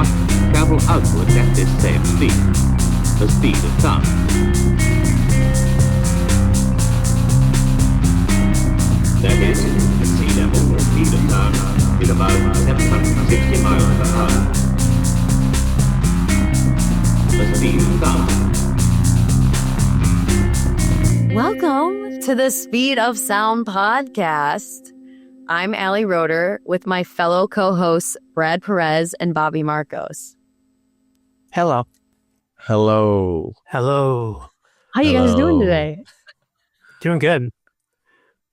cannot travel outwards at this same speed, the speed of sound. That is, at sea level, the speed of sound is about 760 miles per hour. The speed of sound. Welcome to the Speed of Sound podcast. I'm Allie Roder with my fellow co-hosts Brad Perez and Bobby Markos. Hello. Hello. Hello. How you guys doing today? Doing good.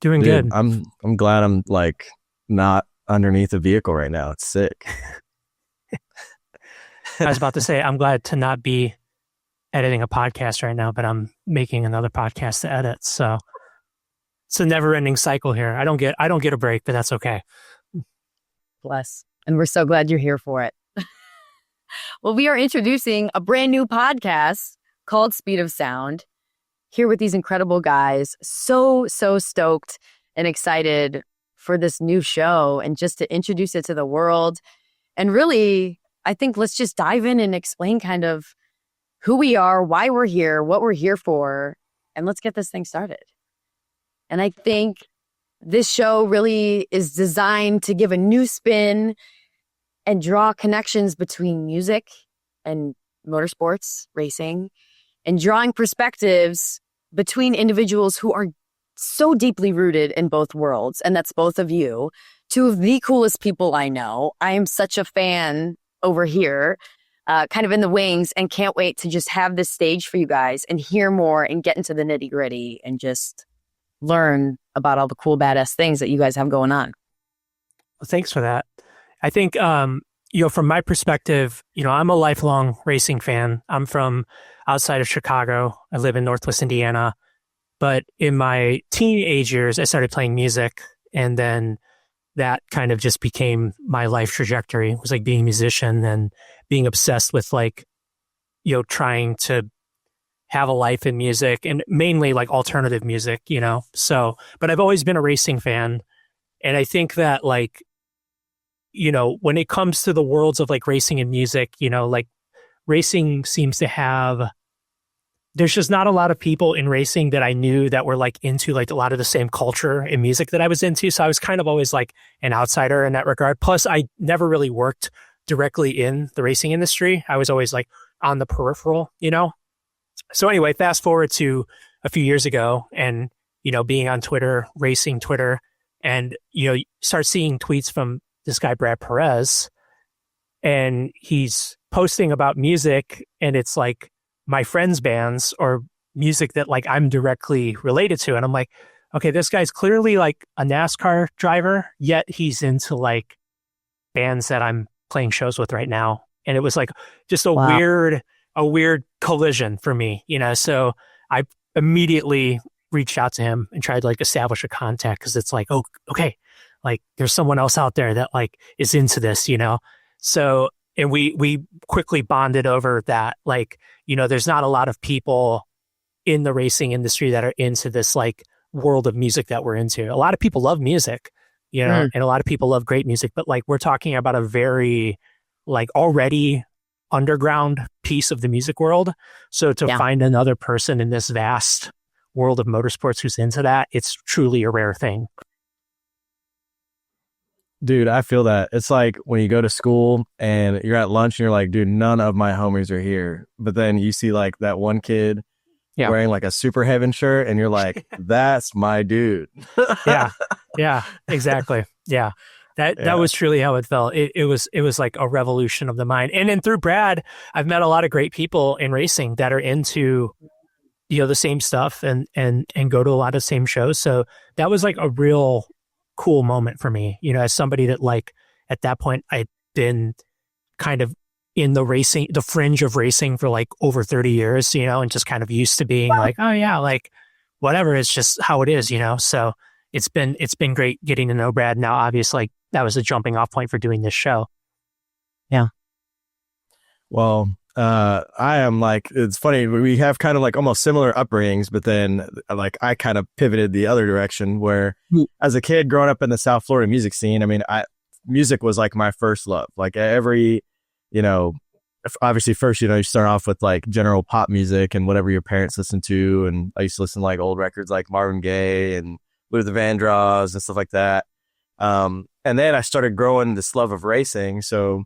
Doing Dude, good. I'm glad I'm like not underneath a vehicle right now. It's sick. I was about to say I'm glad to not be editing a podcast right now, but I'm making another podcast to edit. So it's a never-ending cycle here. I don't get a break, but that's okay. Bless. And we're so glad you're here for it. Well, we are introducing a brand new podcast called Speed of Sound. Here with these incredible guys. So stoked and excited for this new show and just to introduce it to the world. And really, I think let's just dive in and explain kind of who we are, why we're here, what we're here for, and let's get this thing started. And I think this show really is designed to give a new spin and draw connections between music and motorsports, racing, and drawing perspectives between individuals who are so deeply rooted in both worlds. And that's both of you, two of the coolest people I know. I am such a fan over here, kind of in the wings, and can't wait to just have this stage for you guys and hear more and get into the nitty gritty and just learn about all the cool, badass things that you guys have going on. Well, thanks for that. I think, from my perspective, I'm a lifelong racing fan. I'm from outside of Chicago. I live in Northwest Indiana. But in my teenage years, I started playing music. And then that kind of just became my life trajectory. It was like being a musician and being obsessed with trying to have a life in music and mainly like alternative music, So, but I've always been a racing fan. And I think that when it comes to the worlds of like racing and music, racing seems to have, there's just not a lot of people in racing that I knew that were like into like a lot of the same culture and music that I was into. So I was kind of always like an outsider in that regard. Plus I never really worked directly in the racing industry. I was always like on the peripheral, So anyway, fast forward to a few years ago and, being on Twitter, racing Twitter, and, you start seeing tweets from this guy, Brad Perez, and he's posting about music, and it's like my friends' bands or music that like I'm directly related to. And I'm like, okay, this guy's clearly like a NASCAR driver, yet he's into like bands that I'm playing shows with right now. And it was like just a weird collision for me, So I immediately reached out to him and tried to like establish a contact because it's like, oh, okay, like there's someone else out there that like is into this, So, and we quickly bonded over that. Like, there's not a lot of people in the racing industry that are into this like world of music that we're into. A lot of people love music, and a lot of people love great music, but like we're talking about a very like already underground piece of the music world. So to find another person in this vast world of motorsports who's into that, it's truly a rare thing. Dude, I feel that. It's like when you go to school and you're at lunch and you're like, dude, none of my homies are here. But then you see like that one kid wearing like a Super Heaven shirt and you're like, that's my dude. Yeah, exactly. Yeah. That was truly how it felt. It was like a revolution of the mind. And then through Brad, I've met a lot of great people in racing that are into, the same stuff and go to a lot of the same shows. So that was like a real cool moment for me, as somebody that like at that point I'd been kind of in the fringe of racing for like over 30 years, and just kind of used to being like, oh yeah, like whatever, it's just how it is, So it's been great getting to know Brad. Now, obviously, that was a jumping off point for doing this show. Yeah. Well, I am like, it's funny. We have kind of like almost similar upbringings, but then like I kind of pivoted the other direction where as a kid growing up in the South Florida music scene, I mean, music was like my first love. Like every obviously first, you start off with like general pop music and whatever your parents listen to. And I used to listen to like old records like Marvin Gaye and Luther Vandross and stuff like that. And then I started growing this love of racing. So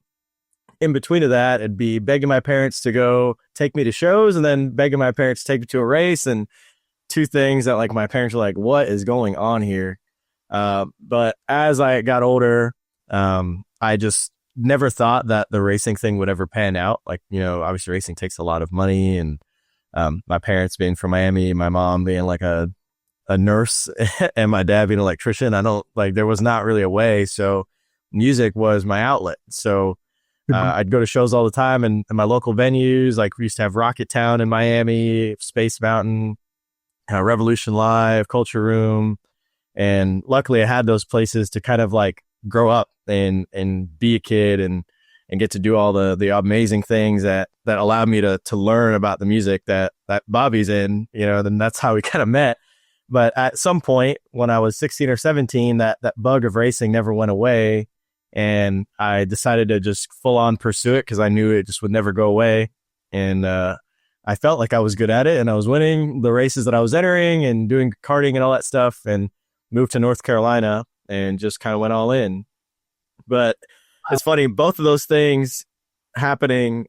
in between of that, it'd be begging my parents to go take me to shows and then begging my parents to take me to a race. And two things that like my parents were like, what is going on here? But as I got older, I just never thought that the racing thing would ever pan out. Like, obviously racing takes a lot of money, and my parents being from Miami, my mom being like a nurse and my dad being an electrician, there was not really a way. So music was my outlet. So I'd go to shows all the time and my local venues, like we used to have Rocket Town in Miami, Space Mountain, Revolution Live, Culture Room. And luckily I had those places to kind of like grow up and be a kid and get to do all the amazing things that allowed me to learn about the music that Bobby's in, then that's how we kind of met. But at some point when I was 16 or 17, that bug of racing never went away. And I decided to just full on pursue it because I knew it just would never go away. And I felt like I was good at it and I was winning the races that I was entering and doing karting and all that stuff, and moved to North Carolina and just kind of went all in. But it's funny, both of those things happening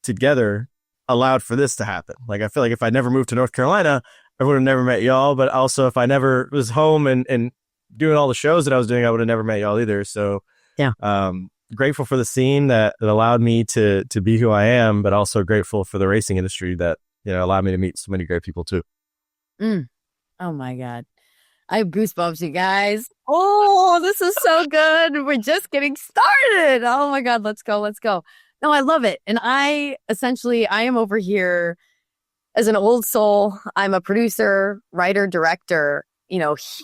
together allowed for this to happen. Like, I feel like if I never moved to North Carolina, I would have never met y'all. But also if I never was home and doing all the shows that I was doing, I would have never met y'all either. So yeah, grateful for the scene that allowed me to be who I am, but also grateful for the racing industry that, allowed me to meet so many great people too. Oh my God. I have goosebumps, you guys. Oh, this is so good. We're just getting started. Oh my God. Let's go. No, I love it. And I am over here as an old soul. I'm a producer, writer, director,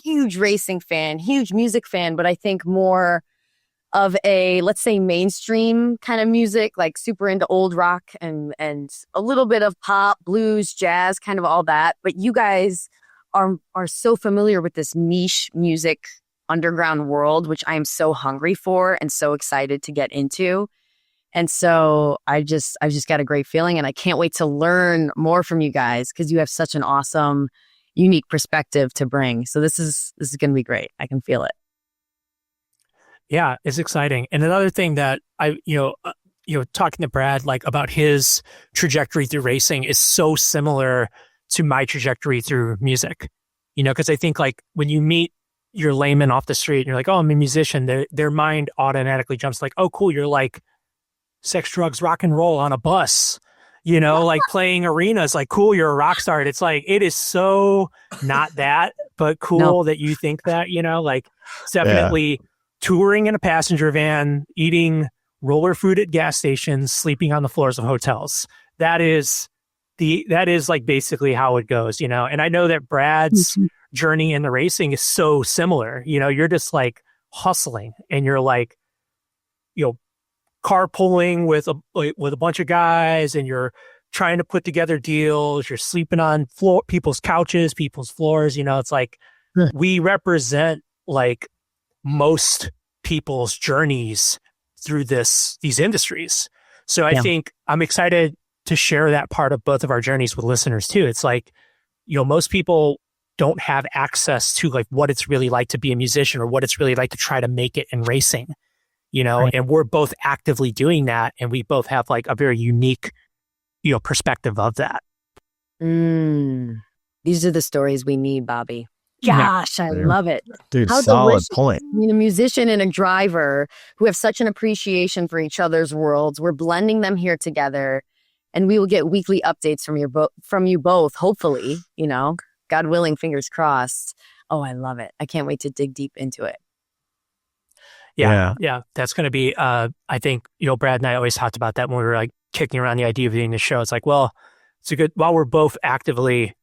huge racing fan, huge music fan, but I think more of a, let's say, mainstream kind of music, like super into old rock and a little bit of pop, blues, jazz, kind of all that. But you guys are so familiar with this niche music underground world, which I am so hungry for and so excited to get into. And so I've just got a great feeling, and I can't wait to learn more from you guys because you have such an awesome, unique perspective to bring. So this is going to be great. I can feel it. Yeah, it's exciting. And another thing that I, talking to Brad, like about his trajectory through racing is so similar to my trajectory through music, because I think like when you meet your layman off the street and you're like, oh, I'm a musician, their mind automatically jumps like, oh, cool. You're like sex, drugs, rock and roll on a bus, like playing arenas, like cool. You're a rock star. And it's like, it is so not that, but cool that you think that, like it's definitely touring in a passenger van, eating roller food at gas stations, sleeping on the floors of hotels. That is like basically how it goes, and I know that Brad's journey in the racing is so similar. You're just like hustling and you're like, carpooling with a bunch of guys, and you're trying to put together deals. You're sleeping on people's couches, people's floors. It's like we represent like most people's journeys through these industries. So I think I'm excited to share that part of both of our journeys with listeners too. It's like, most people don't have access to like what it's really like to be a musician or what it's really like to try to make it in racing, right. And we're both actively doing that. And we both have like a very unique, perspective of that. These are the stories we need, Bobby. Gosh, I love it. Dude, how solid point. I mean, a musician and a driver who have such an appreciation for each other's worlds. We're blending them here together. And we will get weekly updates from you both, hopefully, God willing, fingers crossed. Oh, I love it. I can't wait to dig deep into it. Yeah. That's going to be, I think, Brad and I always talked about that when we were like kicking around the idea of doing the show. It's like, well, while we're both actively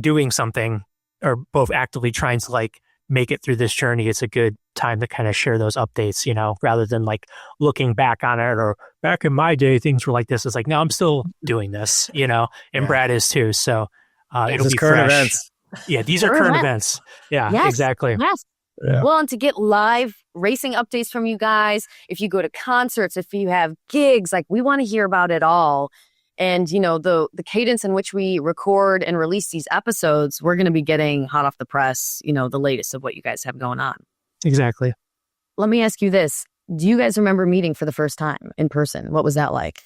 doing something or both actively trying to like make it through this journey, it's a good time to kind of share those updates, rather than like looking back on it or back in my day, things were like this. It's like, no, I'm still doing this, and Brad is too. So it'll be current fresh. Events. Yeah. These are current events. Yeah, exactly. Yes. Yeah. Well, and to get live racing updates from you guys, if you go to concerts, if you have gigs, like we want to hear about it all. And, you know, the cadence in which we record and release these episodes, we're going to be getting hot off the press, you know, the latest of what you guys have going on. Exactly. Let me ask you this. Do you guys remember meeting for the first time in person? What was that like?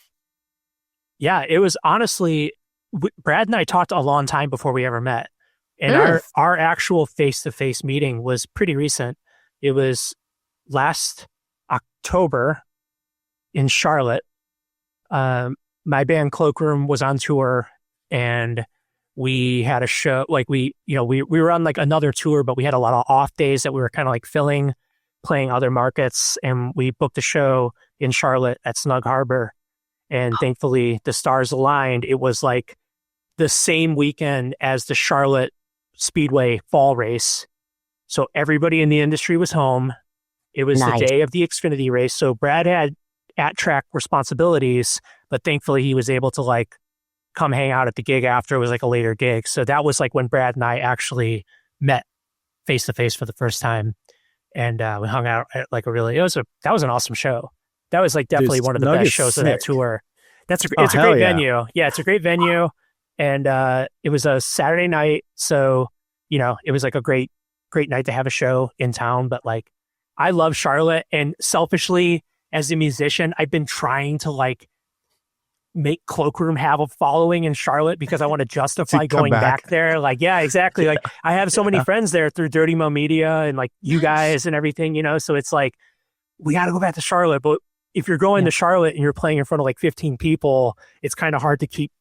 Yeah, it was honestly, Brad and I talked a long time before we ever met. And our actual face-to-face meeting was pretty recent. It was last October in Charlotte. My band Cloakroom was on tour, and we had a show. Like we were on like another tour, but we had a lot of off days that we were kind of like filling, playing other markets, and we booked a show in Charlotte at Snug Harbor. And thankfully, the stars aligned. It was like the same weekend as the Charlotte Speedway fall race. So everybody in the industry was home. It was the day of the Xfinity race. So Brad had at-track responsibilities, but thankfully he was able to like come hang out at the gig after. It was like a later gig. So that was like when Brad and I actually met face-to-face for the first time. And we hung out at like that was an awesome show. That was like definitely one of the best shows of that tour. It's a great venue. Yeah, it's a great venue. And it was a Saturday night. So, you know, it was like a great night to have a show in town. But like, I love Charlotte. And selfishly, as a musician, I've been trying to like make Cloakroom have a following in Charlotte because I want to justify going back there. Like, yeah, exactly. Like I have so many friends there through Dirty Mo Media and like you guys and everything, you know? So it's like, we got to go back to Charlotte. But if you're going to Charlotte and you're playing in front of like 15 people, it's kind of hard to keep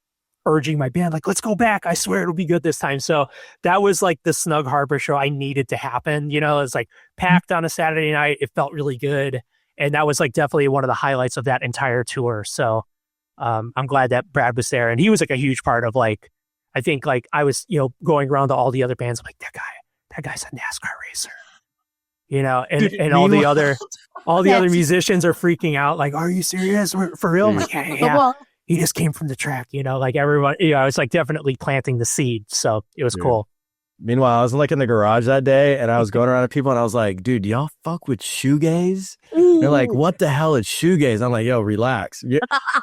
urging my band, like, let's go back. I swear it'll be good this time. So that was like the Snug Harbor show I needed to happen. You know, it's like packed on a Saturday night. It felt really good. And that was like definitely one of the highlights of that entire tour. So I'm glad that Brad was there. And he was like a huge part of like, I think like I was, you know, going around to all the other bands. I'm like, that guy's a NASCAR racer. You know, and all the other musicians are freaking out. Like, are you serious? For real? Like, yeah. He just came from the track, you know, like everyone, you know, it's like definitely planting the seed. So it was cool. Meanwhile, I was like in the garage that day and I was going around to people and I was like, dude, do y'all fuck with shoegaze? They're like, what the hell is shoegaze? I'm like, yo, relax.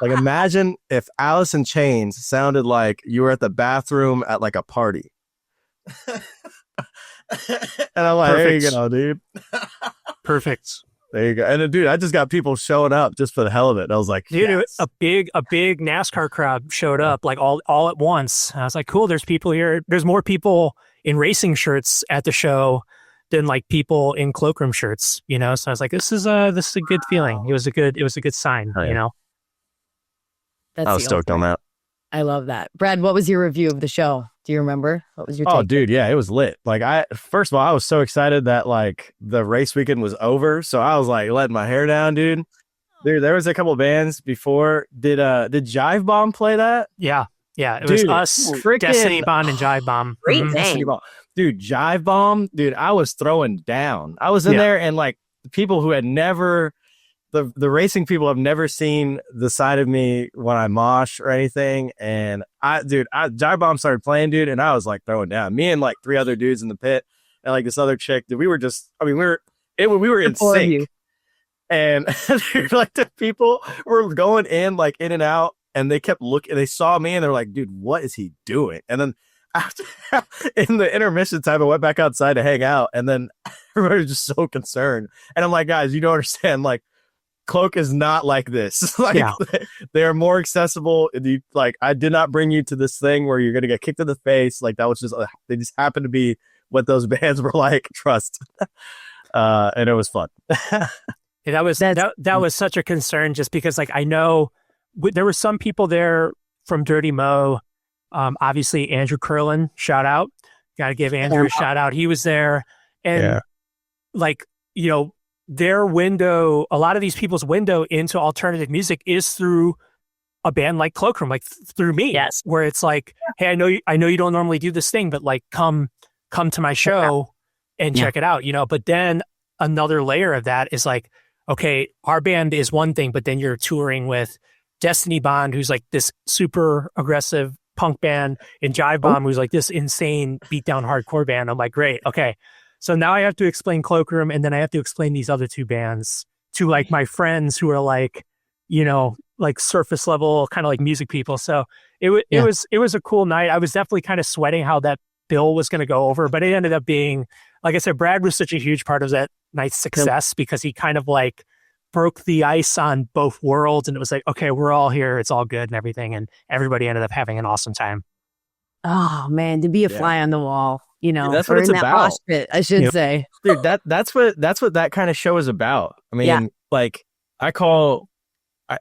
Like, imagine if Alice in Chains sounded like you were at the bathroom at like a party. And I'm like, there you go, dude. Perfect. There you go. And dude, I just got people showing up just for the hell of it. I was like, dude, yes. a big NASCAR crowd showed up like all at once. I was like, cool, there's people here. There's more people in racing shirts at the show than like people in Cloakroom shirts, you know? So I was like, this is a good feeling. It was a good sign, you know? That's I was stoked on that. I love that. Brad, what was your review of the show? Do you remember? What was your take? Oh, dude, yeah, it was lit. Like first of all, I was so excited that like the race weekend was over. So I was like letting my hair down, dude. There was a couple of bands before. Did Jive Bomb play that? Yeah. It was us, Destiny Bomb and Jive Bomb. Great name. Dude, Jive Bomb, dude, I was throwing down. I was in there and like the people who had never the racing people have never seen the side of me when I mosh or anything. And Jive Bomb started playing, dude, and I was like throwing down. Me and like 3 other dudes in the pit and like this other chick, dude, we were in sync. And like the people were going in like in and out and they kept looking, they saw me and they're like, dude, what is he doing? And then after in the intermission time, I went back outside to hang out and then everybody was just so concerned. And I'm like, guys, you don't understand, like, Cloak is not like this. Like they are more accessible. Like I did not bring you to this thing where you're gonna get kicked in the face. Like that was just they just happened to be what those bands were like. Trust, and it was fun. That was such a concern just because like I know there were some people there from Dirty Mo. Obviously Andrew Curlin, shout out. Got to give Andrew a shout out. He was there, and like you know. Their window, a lot of these people's window into alternative music is through a band like Cloakroom, like through me. Yes. Where it's like, hey, I know you don't normally do this thing, but like come to my show and check it out, you know? But then another layer of that is like, okay, our band is one thing, but then you're touring with Destiny Bond, who's like this super aggressive punk band, and Jive Bomb, who's like this insane beatdown hardcore band. I'm like, great, okay. So now I have to explain Cloakroom, and then I have to explain these other two bands to like my friends who are like, you know, like surface level kind of like music people. So it was a cool night. I was definitely kind of sweating how that bill was going to go over, but it ended up being, like I said, Brad was such a huge part of that night's success because he kind of like broke the ice on both worlds, and it was like, okay, we're all here, it's all good and everything, and everybody ended up having an awesome time. Oh man, to be a fly on the wall, you know, that's what it's about. Mosh pit, I should say. Dude, that's what that kind of show is about. I mean, like I call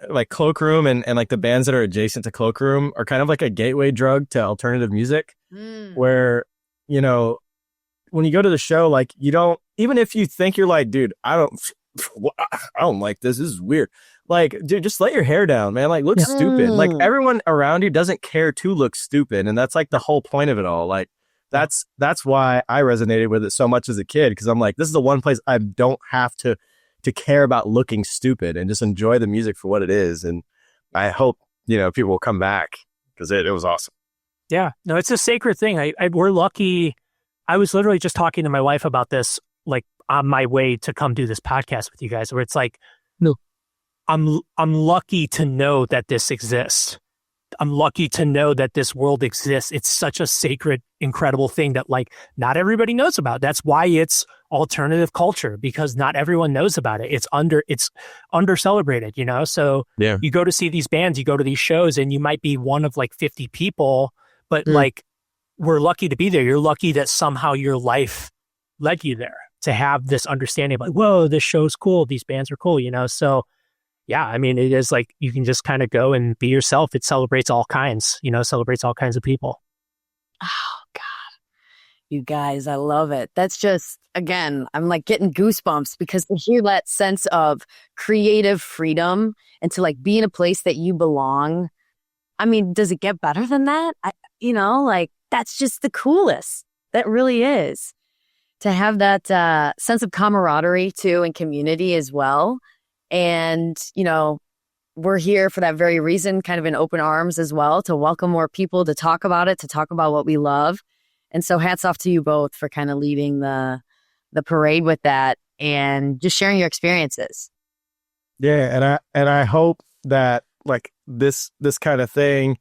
like Cloakroom and like the bands that are adjacent to Cloakroom are kind of like a gateway drug to alternative music, where, you know, when you go to the show, like you don't, even if you think you're like, dude, I don't like this is weird. Like, dude, just let your hair down, man. Like, look stupid. Like, everyone around you doesn't care to look stupid. And that's like the whole point of it all. Like, that's why I resonated with it so much as a kid. Cause I'm like, this is the one place I don't have to care about looking stupid and just enjoy the music for what it is. And I hope, you know, people will come back because it was awesome. Yeah. No, it's a sacred thing. We're lucky. I was literally just talking to my wife about this, like on my way to come do this podcast with you guys, where it's like, no, I'm lucky to know that this exists. I'm lucky to know that this world exists. It's such a sacred, incredible thing that like not everybody knows about. That's why it's alternative culture, because not everyone knows about it. It's under celebrated, you know? So you go to see these bands, you go to these shows, and you might be one of like 50 people, but like we're lucky to be there. You're lucky that somehow your life led you there to have this understanding of like, whoa, this show's cool. These bands are cool, you know? So yeah, I mean, it is like, you can just kind of go and be yourself. It celebrates all kinds, you know, celebrates all kinds of people. Oh, God. You guys, I love it. That's just, again, I'm like getting goosebumps because to hear that sense of creative freedom and to like be in a place that you belong. I mean, does it get better than that? You know, like that's just the coolest. That really is. To have that sense of camaraderie too and community as well. And, you know, we're here for that very reason, kind of in open arms as well, to welcome more people, to talk about it, to talk about what we love. And so hats off to you both for kind of leading the parade with that and just sharing your experiences. Yeah. And I hope that like this kind of thing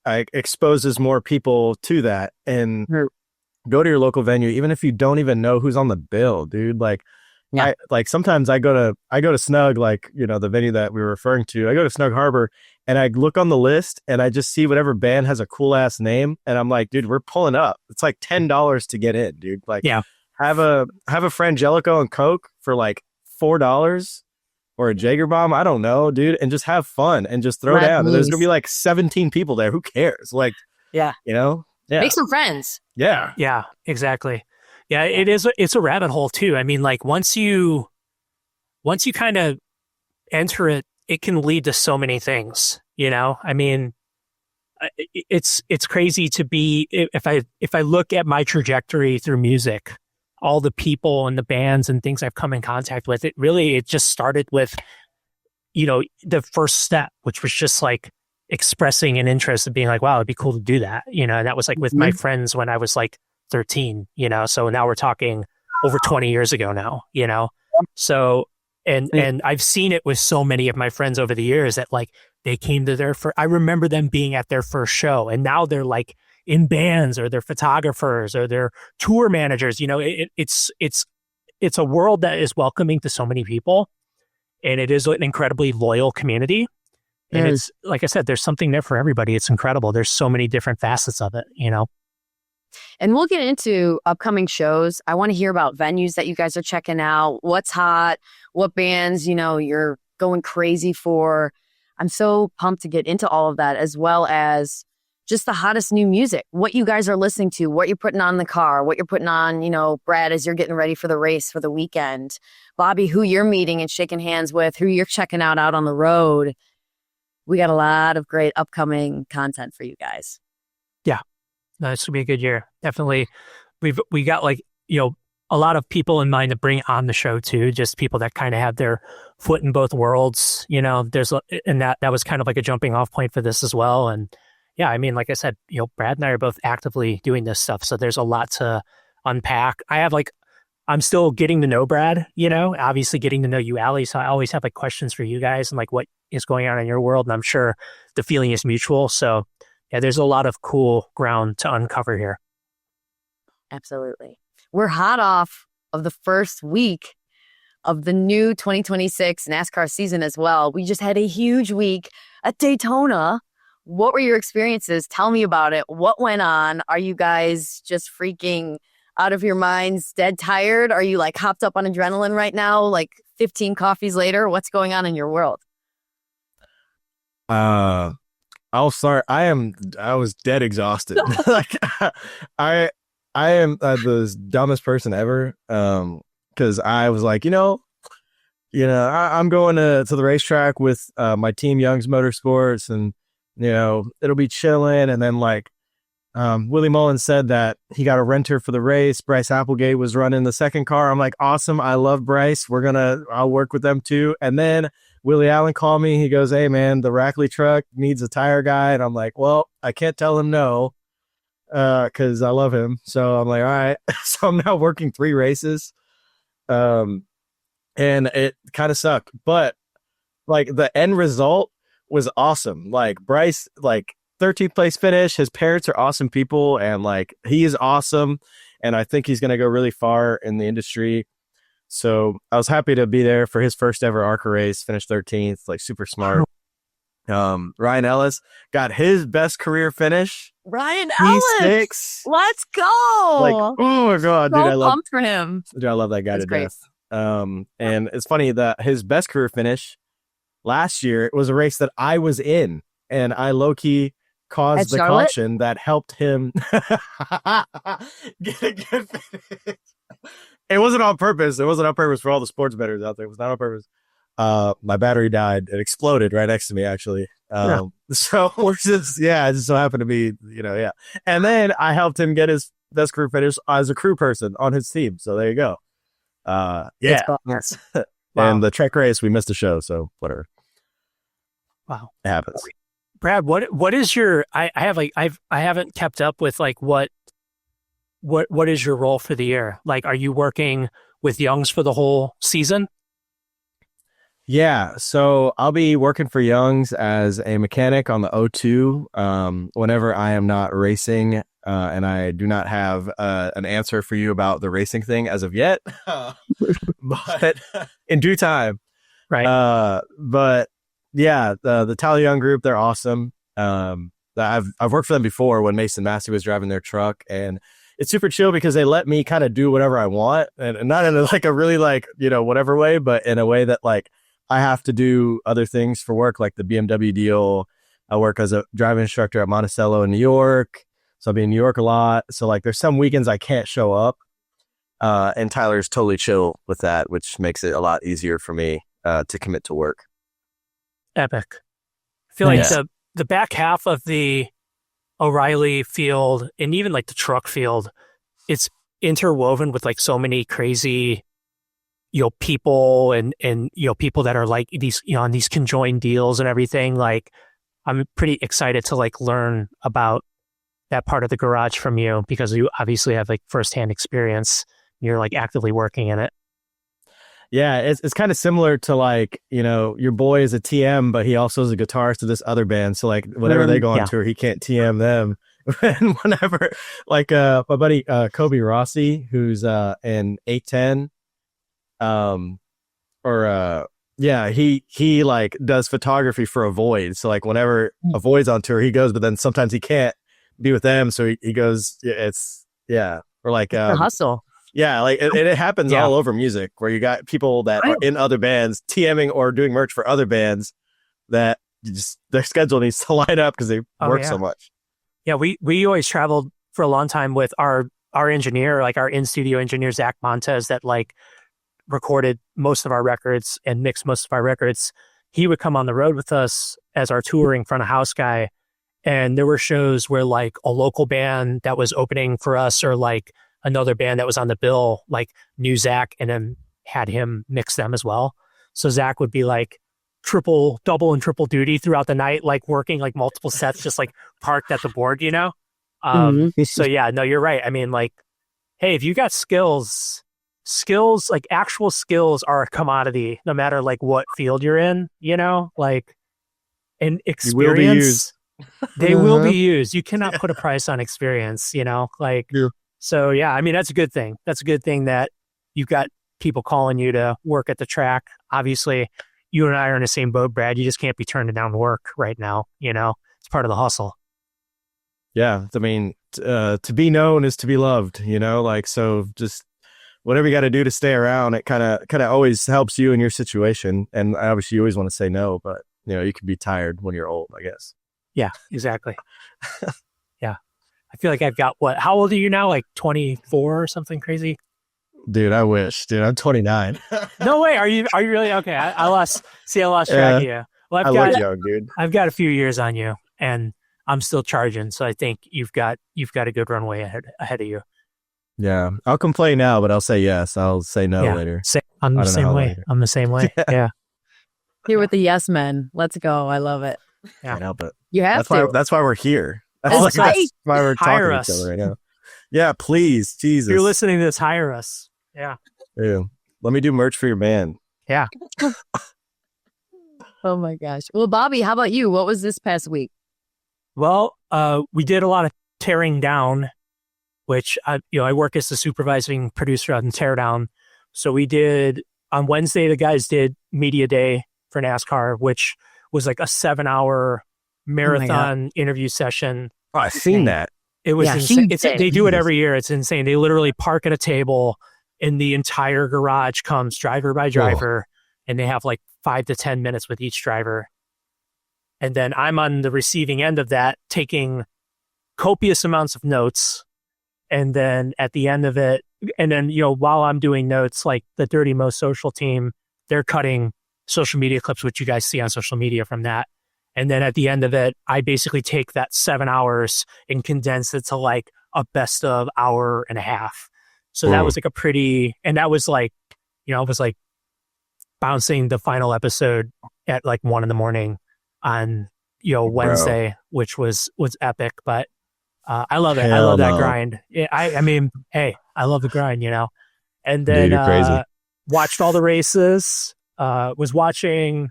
exposes more people to that, and go to your local venue, even if you don't even know who's on the bill, dude. Like, sometimes I go to Snug, like, you know, the venue that we were referring to. I go to Snug Harbor and I look on the list and I just see whatever band has a cool ass name, and I'm like, dude, we're pulling up. It's like $10 to get in, dude. Like, have a Frangelico and Coke for like $4 or a Jaeger bomb. I don't know, dude, and just have fun and just throw down. And there's gonna be like 17 people there. Who cares? Like, you know, make some friends. Yeah, exactly. Yeah, it's a rabbit hole too. I mean, like once you kind of enter it, it can lead to so many things, you know? I mean, it's crazy to be, if I look at my trajectory through music, all the people and the bands and things I've come in contact with, it just started with, you know, the first step, which was just like expressing an interest of being like, wow, it'd be cool to do that. You know, and that was like with my friends when I was like 13, you know, so now we're talking over 20 years ago now, you know? So, and I've seen it with so many of my friends over the years that like they came to I remember them being at their first show, and now they're like in bands, or they're photographers, or they're tour managers. You know, it's a world that is welcoming to so many people, and it is an incredibly loyal community. And it's, like I said, there's something there for everybody. It's incredible. There's so many different facets of it, you know? And we'll get into upcoming shows. I want to hear about venues that you guys are checking out. What's hot? What bands, you know, you're going crazy for. I'm so pumped to get into all of that, as well as just the hottest new music, what you guys are listening to, what you're putting on in the car, what you're putting on, you know, Brad, as you're getting ready for the race for the weekend. Bobby, who you're meeting and shaking hands with, who you're checking out on the road. We got a lot of great upcoming content for you guys. Yeah. No, this will be a good year. Definitely. We got like, you know, a lot of people in mind to bring on the show too, just people that kind of have their foot in both worlds, you know, and that was kind of like a jumping off point for this as well. And yeah, I mean, like I said, you know, Brad and I are both actively doing this stuff. So there's a lot to unpack. I have like I'm still getting to know Brad, obviously getting to know you, Allie. So I always have like questions for you guys and like what is going on in your world. And I'm sure the feeling is mutual. So yeah, there's a lot of cool ground to uncover here. Absolutely. We're hot off of the first week of the new 2026 NASCAR season as well. We just had a huge week at Daytona. What were your experiences? Tell me about it. What went on? Are you guys just freaking out of your minds, dead tired? Are you like hopped up on adrenaline right now, like 15 coffees later? What's going on in your world? I'll start. I was dead exhausted. Like I am the dumbest person ever. Because I was like, I'm going to the racetrack with my team, Young's Motorsports, and it'll be chilling. And then like Willie Mullins said that he got a renter for the race. Bryce Applegate was running the second car. I'm like, awesome. I love Bryce. I'll work with them too. And then Willie Allen called me. He goes, hey man, the Rackley truck needs a tire guy. And I'm like, well, I can't tell him no, cause I love him. So I'm like, all right. So I'm now working 3 races. And it kind of sucked, but like the end result was awesome. Like Bryce, like 13th place finish. His parents are awesome people, and like he is awesome, and I think he's going to go really far in the industry. So I was happy to be there for his first ever ARCA race. Finished 13th, like super smart. Ryan Ellis got his best career finish. Ryan Ellis, P6. Let's go! Like, oh my god, so dude, pumped for him. Dude, I love that guy to death. And it's funny that his best career finish last year was a race that I was in, and I low key caused the caution that helped him get a good finish. It wasn't on purpose. It wasn't on purpose for all the sports bettors out there. It was not on purpose. My battery died. It exploded right next to me, actually. So we're just, it just so happened to be, yeah. And then I helped him get his best crew finish as a crew person on his team. So there you go. Yes. Wow. And the Trek race, we missed the show. So whatever. Wow. It happens. Brad, what is your, I haven't kept up with like what is your role for the year? Like, are you working with Youngs for the whole season? Yeah, so I'll be working for Youngs as a mechanic on the O2 whenever I am not racing, and I do not have an answer for you about the racing thing as of yet, but in due time. Right. But yeah, the Tally Young group, they're awesome. I've worked for them before when Mason Massey was driving their truck, and it's super chill because they let me kind of do whatever I want, and not in like a really like, whatever way, but in a way that like I have to do other things for work, like the BMW deal. I work as a driving instructor at Monticello in New York. So I'll be in New York a lot. So like there's some weekends I can't show up. And Tyler's totally chill with that, which makes it a lot easier for me to commit to work. Epic. I feel like the back half of the O'Reilly field and even like the truck field, it's interwoven with like so many crazy people and people that are like these, on these conjoined deals and everything. Like, I'm pretty excited to like learn about that part of the garage from you, because you obviously have like firsthand experience. You're like actively working in it. Yeah, it's kind of similar to like, your boy is a TM, but he also is a guitarist to this other band. So like whenever they go on tour, he can't TM them. And whenever like my buddy Kobe Rossi, who's in 810, he like does photography for Avoid. So like whenever Avoid's on tour, he goes, but then sometimes he can't be with them, so he goes. Or like the hustle. Yeah, like it happens all over music, where you got people that are in other bands TMing or doing merch for other bands that just their schedule needs to line up because they work so much. Yeah, we always traveled for a long time with our engineer, like our in-studio engineer, Zach Montez, that like recorded most of our records and mixed most of our records. He would come on the road with us as our touring front of house guy. And there were shows where like a local band that was opening for us, or like another band that was on the bill, like knew Zach and then had him mix them as well. So Zach would be like double and triple duty throughout the night, like working like multiple sets, just like parked at the board, So yeah, no, you're right. I mean, like, hey, if you got skills, skills, like actual skills are a commodity, no matter like what field you're in, like, and experience, they will be used. You cannot put a price on experience, like, so yeah, I mean, that's a good thing. That's a good thing that you've got people calling you to work at the track. Obviously, you and I are in the same boat, Brad. You just can't be turning down work right now. It's part of the hustle. Yeah. I mean, to be known is to be loved, like, so just whatever you got to do to stay around, it kind of always helps you in your situation. And obviously you always want to say no, but you can be tired when you're old, I guess. Yeah, exactly. Yeah. I feel like I've got how old are you now? Like 24 or something crazy? Dude, I wish. Dude, I'm 29. No way. Are you really? Okay. I lost track of you. Well, I look young, dude. I've got a few years on you and I'm still charging. So I think you've got a good runway ahead of you. Yeah. I'll complain now, but I'll say yes. I'll say no later. I'm the same way. I'm the same way. Yeah. Here with the yes men. Let's go. I love it. Yeah. Can't help it. You have that's why we're here. That's why we're talking to each other right now. Yeah, please. Jesus. If you're listening to this, hire us. Yeah. Yeah. Let me do merch for your band. Yeah. Oh my gosh. Well, Bobby, how about you? What was this past week? Well, we did a lot of tearing down, which I work as the supervising producer on Teardown. So we did on Wednesday, the guys did media day for NASCAR, which was like a 7-hour marathon interview session. Oh, I've seen that. It was insane. They do it every year. It's insane. They literally park at a table and the entire garage comes driver by driver, and they have like 5 to 10 minutes with each driver. And then I'm on the receiving end of that, taking copious amounts of notes. And then at the end of it, and then, while I'm doing notes, like the Dirty Mo social team, they're cutting social media clips, which you guys see on social media from that. And then at the end of it, I basically take that 7 hours and condense it to like a best of hour and a half. So that was like that was like, it was like bouncing the final episode at like 1 a.m. on, Wednesday, which was epic. But I love it. I love that grind. I mean, hey, I love the grind, And then dude, crazy. Watched all the races, was watching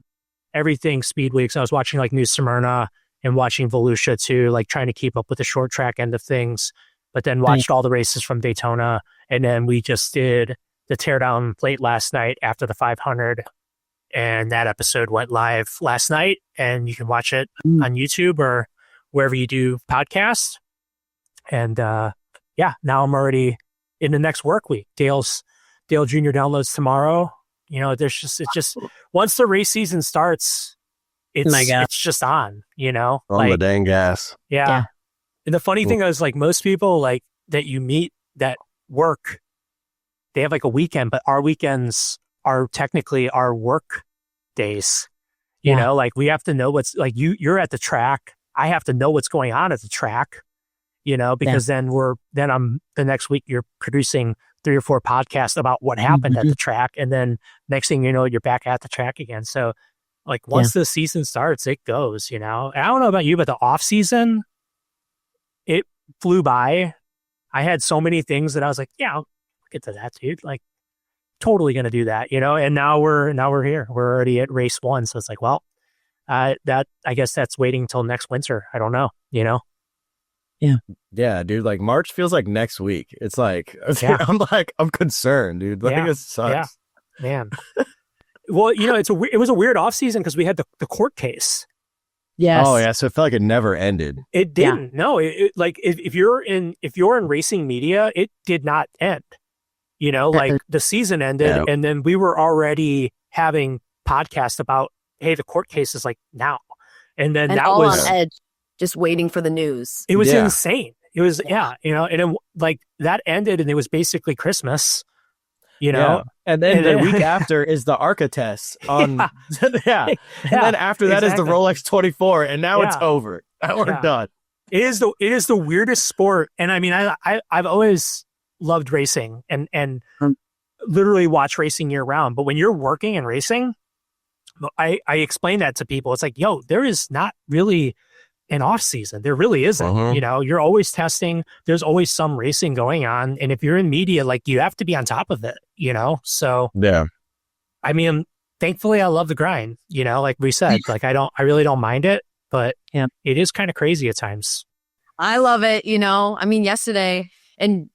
everything Speed Weeks. I was watching like New Smyrna and watching Volusia too, like trying to keep up with the short track end of things, but then watched all the races from Daytona. And then we just did the Teardown late last night after the 500. And that episode went live last night, and you can watch it on YouTube or wherever you do podcasts. And now I'm already in the next work week. Dale Jr. downloads tomorrow. It's just once the race season starts, it's just on, on the dang gas. Yeah. And the funny thing is, like, most people like that you meet that work, they have like a weekend, but our weekends are technically our work days. Like we have to know what's like you're at the track. I have to know what's going on at the track, because then I'm the next week you're producing 3 or 4 podcasts about what happened at the track. And then next thing you know, you're back at the track again. So like once the season starts, it goes, And I don't know about you, but the off season, it flew by. I had so many things that I was like, yeah, I'll get to that, dude. Like totally going to do that, and now we're here. We're already at race 1. So it's like, well, I guess that's waiting until next winter. I don't know, Yeah, dude. Like March feels like next week. It's like, I'm concerned, dude. Like it sucks. Yeah, man. Well, it was a weird off season because we had the court case. Yes. Oh yeah. So it felt like it never ended. It didn't. No. Like if you're in racing media, it did not end. Like the season ended, and then we were already having podcasts about, hey, the court case is like now, and then that all was on edge, just waiting for the news. It was insane. It was and then like that ended, and it was basically Christmas. And then the week after is the ARCA test on and then after that is the Rolex 24, and now it's over. We're done. It is the weirdest sport, and I mean I've always loved racing and literally watch racing year round. But when you're working and racing, I explain that to people. It's like, there is not really an off season. There really isn't. You're always testing. There's always some racing going on. And if you're in media, like you have to be on top of it, So, Yeah. I mean, thankfully I love the grind, like we said, like I really don't mind it, but it is kind of crazy at times. I love it. I mean, yesterday and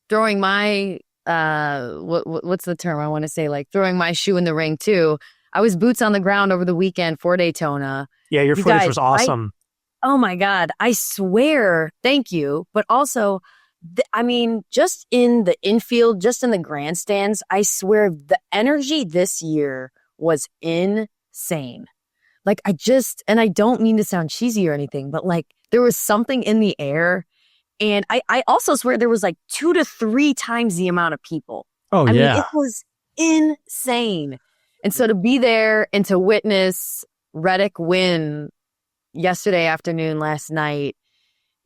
throwing my, what's the term I want to say? Like throwing my shoe in the ring too. I was boots on the ground over the weekend for Daytona. Yeah. Your footage was awesome. Oh my God. I swear. Thank you. But also, I mean, just in the infield, just in the grandstands, I swear the energy this year was insane. Like and I don't mean to sound cheesy or anything, but like there was something in the air. And I also swear there was like 2 to 3 times the amount of people. Oh, I yeah. mean, it was insane. And so to be there and to witness Reddick win yesterday afternoon, last night,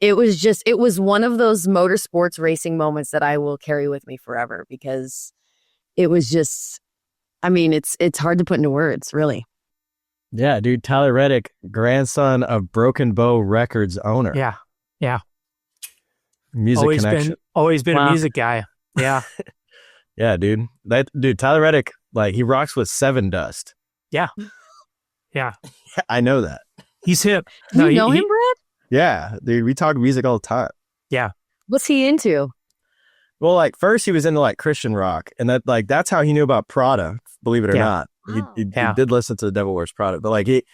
it was one of those motorsports racing moments that I will carry with me forever, because it was just, I mean, it's hard to put into words, really. Yeah, dude. Tyler Reddick, grandson of Broken Bow Records owner. Yeah. Yeah. Music connection. Always been a music guy. Yeah. Yeah, dude. Tyler Reddick, like, he rocks with Seven Dust. Yeah. Yeah. I know that. He's hip. You know him, Brad? Yeah, dude. We talk music all the time. Yeah. What's he into? Well, like, first he was into like Christian rock, and that's how he knew about Prada, believe it or not. He did listen to The Devil Wears Prada, but like he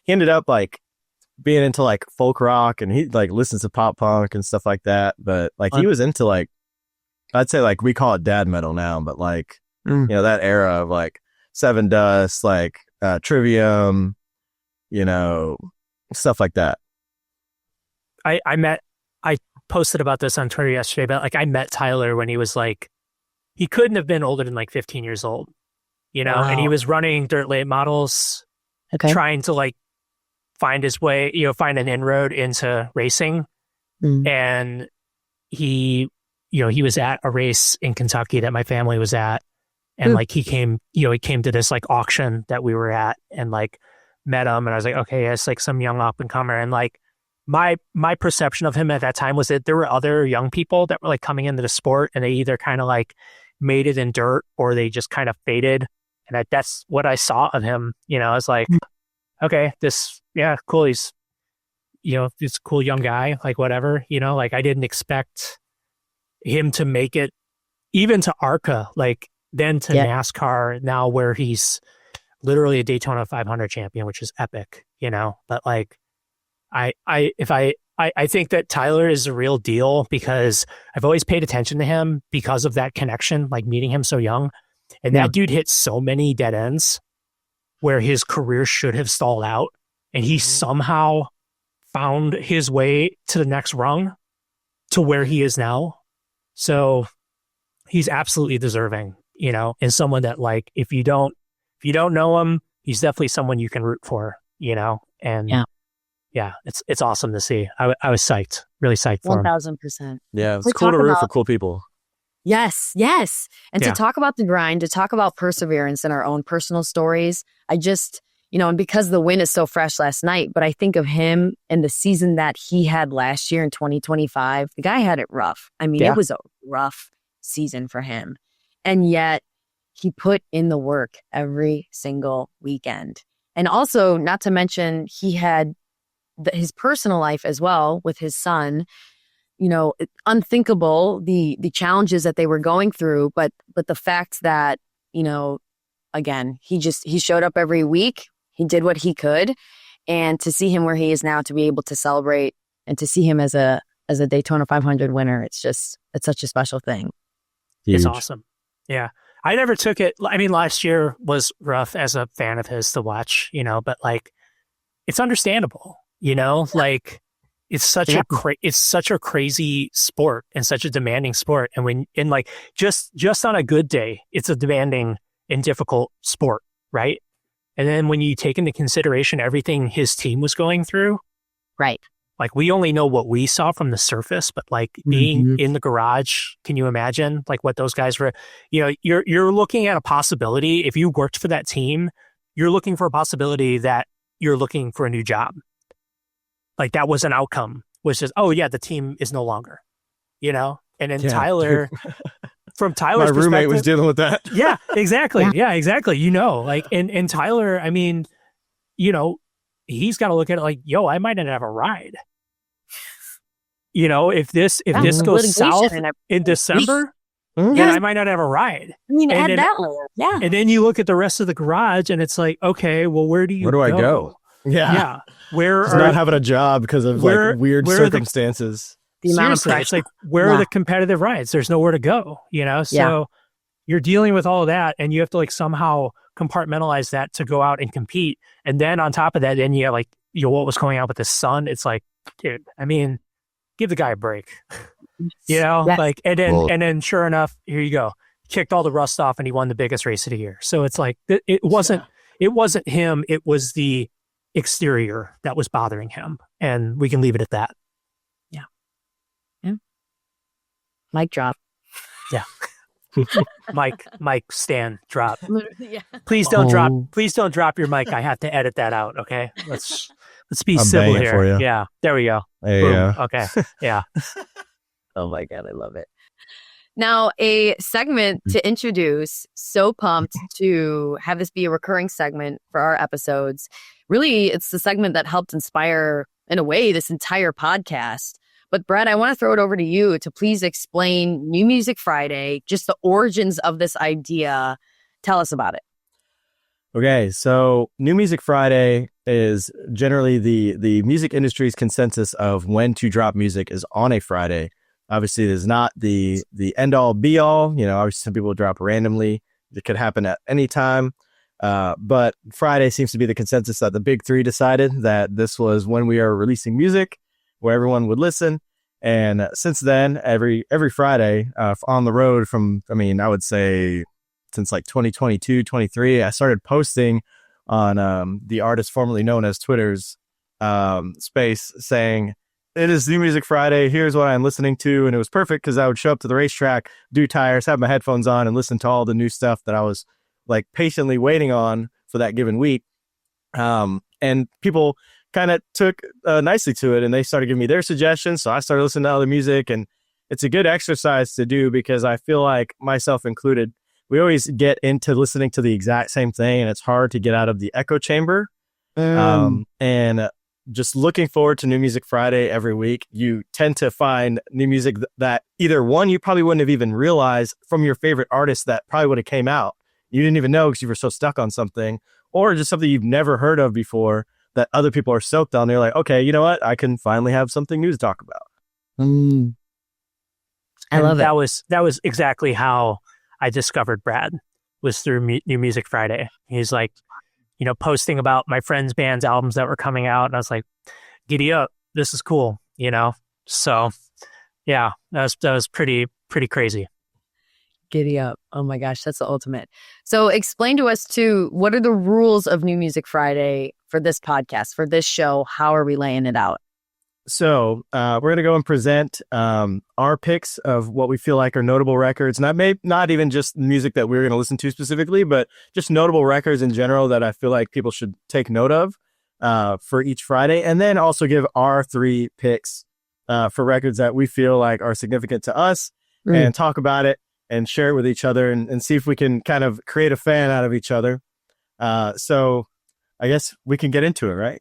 ended up like being into like folk rock, and he like listens to pop punk and stuff like that. But like he was into like, I'd say like we call it dad metal now, but like that era of like Seven Dust, like Trivium, stuff like that. I posted about this on Twitter yesterday, but like I met Tyler when he was like, he couldn't have been older than like 15 years old, wow. And he was running dirt late models, trying to like find his way, find an inroad into racing. And he was at a race in Kentucky that my family was at. And like he came to this like auction that we were at, and like met him, and I was like, okay, it's like some young up and comer. And like my perception of him at that time was that there were other young people that were like coming into the sport, and they either kind of like made it in dirt or they just kind of faded. And that's what I saw of him. I was like, okay, cool. He's, this cool young guy, like whatever, like I didn't expect him to make it even to ARCA, like then to NASCAR now, where he's literally a Daytona 500 champion, which is epic, but like, I think that Tyler is a real deal, because I've always paid attention to him because of that connection, like meeting him so young. And that dude hit so many dead ends where his career should have stalled out, and he somehow found his way to the next rung to where he is now. So he's absolutely deserving, and someone that like, if you don't know him, he's definitely someone you can root for, and it's awesome to see. I was psyched, really psyched for him. 1000%. Yeah, it's cool to root for cool people. Yes. And to talk about the grind, to talk about perseverance in our own personal stories, I just, and because the win is so fresh last night, but I think of him and the season that he had last year in 2025. The guy had it rough. I mean, it was a rough season for him. And yet he put in the work every single weekend. And also, not to mention, he had his personal life as well with his son. Unthinkable, the challenges that they were going through, but the fact that, again, he showed up every week. He did what he could, and to see him where he is now, to be able to celebrate and to see him as a Daytona 500 winner, it's such a special thing. Huge. It's awesome. Yeah. I never took it. I mean, last year was rough as a fan of his to watch, but like, it's understandable, like it's such a crazy sport and such a demanding sport. And like just on a good day, it's a demanding and difficult sport. Right. And then when you take into consideration everything his team was going through, right. Like, we only know what we saw from the surface, but like being in the garage, can you imagine like what those guys were, you're looking at a possibility. If you worked for that team, you're looking for a possibility that you're looking for a new job. Like, that was an outcome, was just, oh yeah, the team is no longer, and then Tyler, from Tyler's My roommate perspective, was dealing with that. Yeah, exactly. Yeah, exactly. You know, like, and Tyler, I mean, you know, he's got to look at it like, yo, I might not have a ride. You know, if this goes south in December, then I might not have a ride. I mean, and add then, that layer. Yeah. And then you look at the rest of the garage and it's like, okay, well, where do I go? Yeah. Where are not having a job because of like weird circumstances. The amount of pressure. It's like, where are the competitive rides? There's nowhere to go, you know? So you're dealing with all of that and you have to like somehow compartmentalize that to go out and compete. And then on top of that, then you have like, what was going on with the sun? It's like, dude, I mean, give the guy a break, you know, like, and then sure enough, here you go. Kicked all the rust off and he won the biggest race of the year. So it's like, it wasn't him. It was the exterior that was bothering him. And we can leave it at that. Yeah. Mic drop. Yeah. Mike, stand, drop. Please don't drop your mic. I have to edit that out. Okay. Let's be civil here. For you. Yeah. There we go. There you go. Okay. Yeah. Oh my God. I love it. Now, a segment to introduce. So pumped to have this be a recurring segment for our episodes. Really, it's the segment that helped inspire, in a way, this entire podcast. But Brett, I want to throw it over to you to please explain New Music Friday, just the origins of this idea. Tell us about it. Okay, so New Music Friday is generally the music industry's consensus of when to drop music is on a Friday. Obviously, it is not the end all be all. You know, obviously some people drop randomly. It could happen at any time. But Friday seems to be the consensus that the big three decided that this was when we are releasing music, where everyone would listen. And since then, every Friday on the road I would say since like 2022, 23, I started posting on the artist formerly known as Twitter's space saying, it is New Music Friday. Here's what I'm listening to. And it was perfect because I would show up to the racetrack, do tires, have my headphones on and listen to all the new stuff that I was like patiently waiting on for that given week. And people kind of took nicely to it and they started giving me their suggestions. So I started listening to other music and it's a good exercise to do because I feel like myself included, we always get into listening to the exact same thing and it's hard to get out of the echo chamber. And just looking forward to New Music Friday every week, you tend to find new music that either one, you probably wouldn't have even realized from your favorite artist that probably would have came out. You didn't even know because you were so stuck on something, or just something you've never heard of before that other people are stoked on. They're like, okay, you know what? I can finally have something new to talk about. I love it. That was exactly how I discovered Brad, was through New Music Friday. He's like, you know, posting about my friends' band's albums that were coming out. And I was like, giddy up. This is cool, you know? So yeah, that was pretty crazy. Giddy up. Oh my gosh, that's the ultimate. So explain to us too, what are the rules of New Music Friday for this podcast, for this show? How are we laying it out? So we're going to go and present our picks of what we feel like are notable records. And not even just music that we're going to listen to specifically, but just notable records in general that I feel like people should take note of for each Friday. And then also give our 3 picks for records that we feel like are significant to us and talk about it and share it with each other and see if we can kind of create a fan out of each other. So I guess we can get into it, right?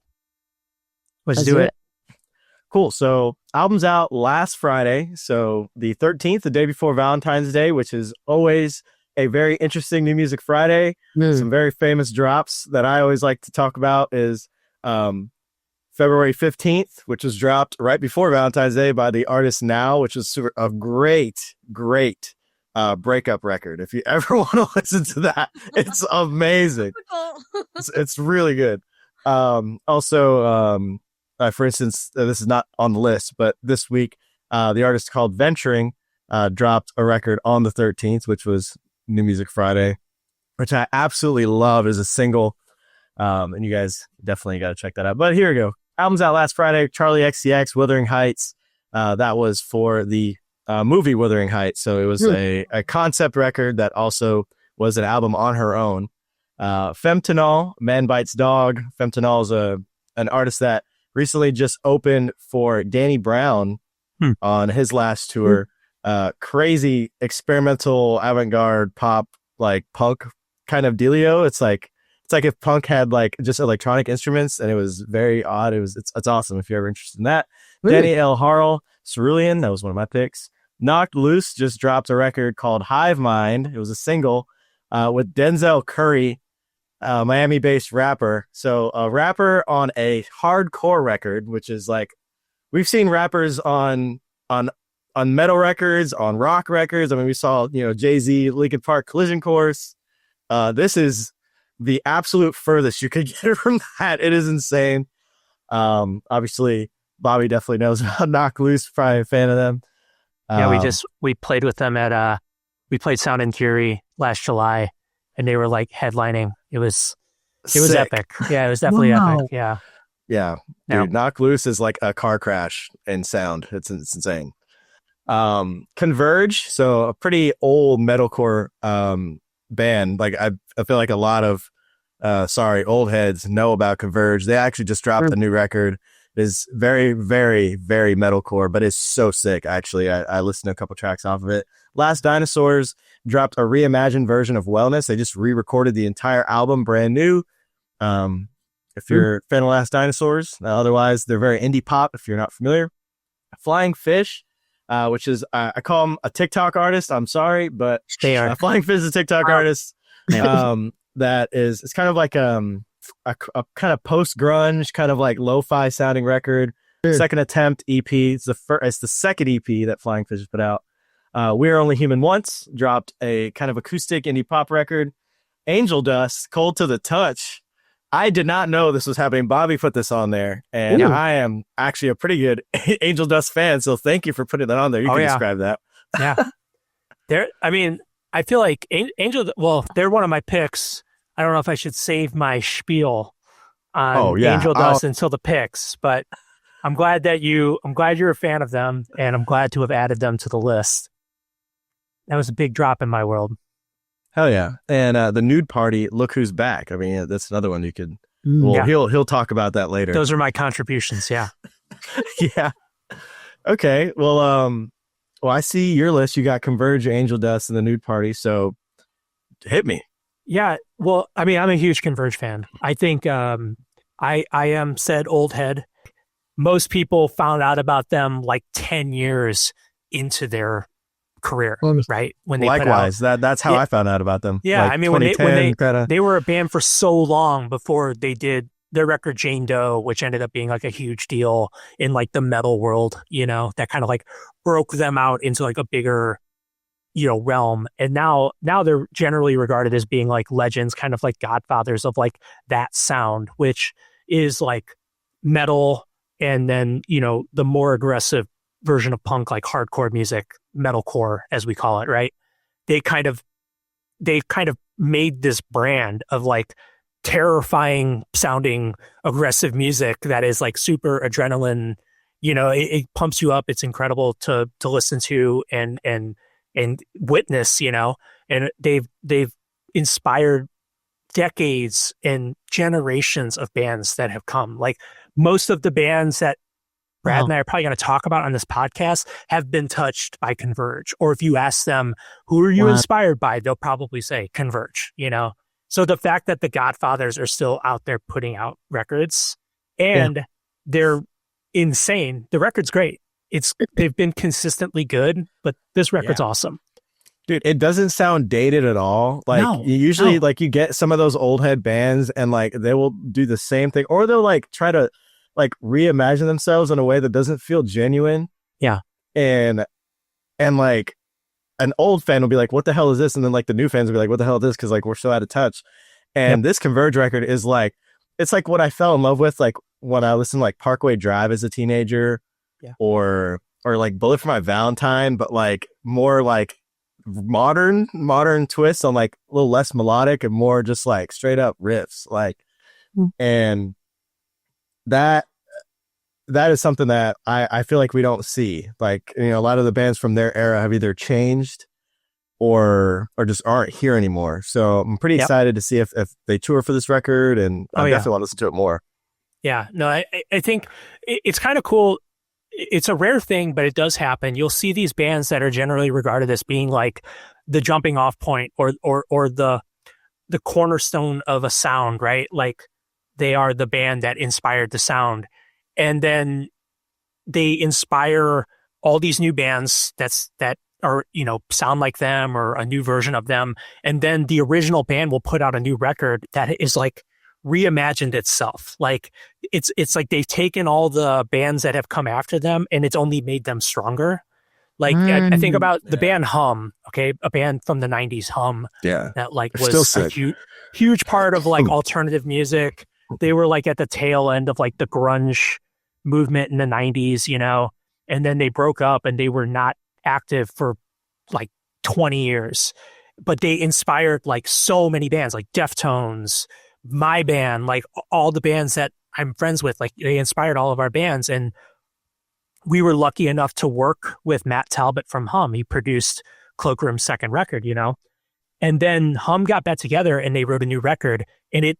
Let's do it. Cool. So album's out last Friday. So the 13th, the day before Valentine's Day, which is always a very interesting New Music Friday. Some very famous drops that I always like to talk about is February 15th, which was dropped right before Valentine's Day by the artist Now, which is a great breakup record. If you ever want to listen to that, it's amazing. It's really good. Also, for instance, this is not on the list, but this week, the artist called Venturing dropped a record on the 13th, which was New Music Friday, which I absolutely love as a single. And you guys definitely got to check that out. But here we go. Album's out last Friday. Charlie XCX, Wuthering Heights. That was for the movie Wuthering Heights. So it was a concept record that also was an album on her own. Femtanol, Man Bites Dog. Femtanol is an artist that recently just opened for Danny Brown on his last tour. crazy experimental avant-garde pop, like punk kind of dealio. It's like if punk had like just electronic instruments, and it was very odd. It's awesome if you're ever interested in that. Really? Danny L. Harrell, Cerulean, that was one of my picks. Knocked Loose just dropped a record called Hive Mind. It was a single with Denzel Curry, Miami-based rapper. So a rapper on a hardcore record, which is like, we've seen rappers on metal records, on rock records. I mean, we saw, Jay-Z, Linkin Park, Collision Course. This is the absolute furthest you could get from that. It is insane. Obviously, Bobby definitely knows about Knock Loose, probably a fan of them. Yeah, we played with them at we played Sound and Fury last July, and they were like headlining. It was epic. Yeah, it was definitely epic. Yeah. Yeah. Dude, Knock Loose is like a car crash in sound. It's insane. Converge, so a pretty old metalcore band. Like I feel like a lot of old heads know about Converge. They actually just dropped a new record. It is very, very, very metalcore, but it's so sick. Actually, I listened to a couple tracks off of it. Last Dinosaurs dropped a reimagined version of Wellness. They just re-recorded the entire album, brand new. If you're a fan of Last Dinosaurs, otherwise they're very indie pop. If you're not familiar, Flying Fish, which is I call them a TikTok artist. I'm sorry, but they are. Flying Fish is a TikTok artist. That is, it's kind of like a kind of post grunge, kind of like lo-fi sounding record. Second attempt EP. It's the second EP that Flying Fish has put out. We're Only Human Once dropped a kind of acoustic indie pop record. Angel Dust, Cold to the Touch. I did not know this was happening. Bobby put this on there, and I am actually a pretty good Angel Dust fan. So thank you for putting that on there. You can describe that. Yeah, I feel like Angel. Well, they're one of my picks. I don't know if I should save my spiel on Angel Dust until the picks, but I'm glad you're a fan of them, and I'm glad to have added them to the list. That was a big drop in my world. Hell yeah. And the Nude Party, Look Who's Back. I mean, that's another one you could, he'll talk about that later. Those are my contributions. Yeah. Yeah. Okay. Well, I see your list. You got Converge, Angel Dust, and the Nude Party. So hit me. Yeah. Well, I mean, I'm a huge Converge fan. I think I am said old head. Most people found out about them like 10 years into their career, right? When they likewise, that's how I found out about them. Yeah, like I mean, when they were a band for so long before they did their record Jane Doe, which ended up being like a huge deal in like the metal world, that kind of like broke them out into like a bigger, realm. And now they're generally regarded as being like legends, kind of like godfathers of like that sound, which is like metal, and then the more aggressive version of punk, like hardcore music, metalcore as we call it, right? They kind of made this brand of like terrifying sounding aggressive music that is like super adrenaline. It pumps you up. It's incredible to listen to and witness. And they've inspired decades and generations of bands that have come. Like most of the bands that Brad and I are probably going to talk about on this podcast have been touched by Converge. Or if you ask them, who are you inspired by? They'll probably say Converge, So the fact that the Godfathers are still out there putting out records and they're insane. The record's great. They've been consistently good, but this record's awesome. Dude, it doesn't sound dated at all. Like usually like you get some of those old head bands and like they will do the same thing, or they'll like try to like reimagine themselves in a way that doesn't feel genuine. Yeah. And like an old fan will be like, what the hell is this? And then like the new fans will be like, what the hell is this? Cause like we're so out of touch. And this Converge record is like, it's like what I fell in love with, like when I listened to like Parkway Drive as a teenager or like Bullet for My Valentine, but like more like modern twists on like a little less melodic and more just like straight up riffs. Like, and that is something that I feel like we don't see. Like, a lot of the bands from their era have either changed or just aren't here anymore. So I'm pretty excited to see if they tour for this record, and I definitely want to listen to it more. Yeah, no, I think it's kind of cool. it's a rare thing, but it does happen. You'll see these bands that are generally regarded as being like the jumping off point or the cornerstone of a sound, right? Like they are the band that inspired the sound. And then they inspire all these new bands that are, sound like them or a new version of them. And then the original band will put out a new record that is like reimagined itself. Like it's like they've taken all the bands that have come after them and it's only made them stronger. Like I think about the band Hum, okay, a band from the 90s, Hum. Yeah. That like was a huge part of like alternative music. They were like at the tail end of like the grunge movement in the 90s, and then they broke up and they were not active for like 20 years. But they inspired like so many bands like Deftones, my band, like all the bands that I'm friends with, like they inspired all of our bands. And we were lucky enough to work with Matt Talbot from Hum. He produced Cloakroom's second record, and then Hum got back together and they wrote a new record and it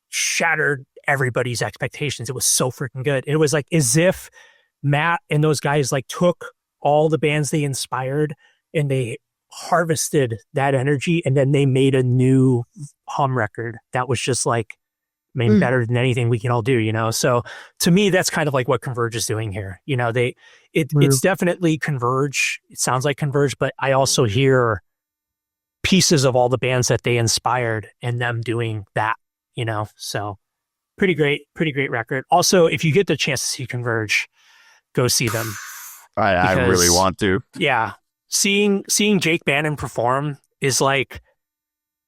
shattered everybody's expectations. It was so freaking good. It was like as if Matt and those guys like took all the bands they inspired and they harvested that energy and then they made a new Hum record that was just like, better than anything we can all do, So to me, that's kind of like what Converge is doing here. It's definitely Converge. It sounds like Converge, but I also hear pieces of all the bands that they inspired and them doing that, So pretty great record. Also, if you get the chance to see Converge, go see them. I really want to. Yeah. Seeing Jake Bannon perform is like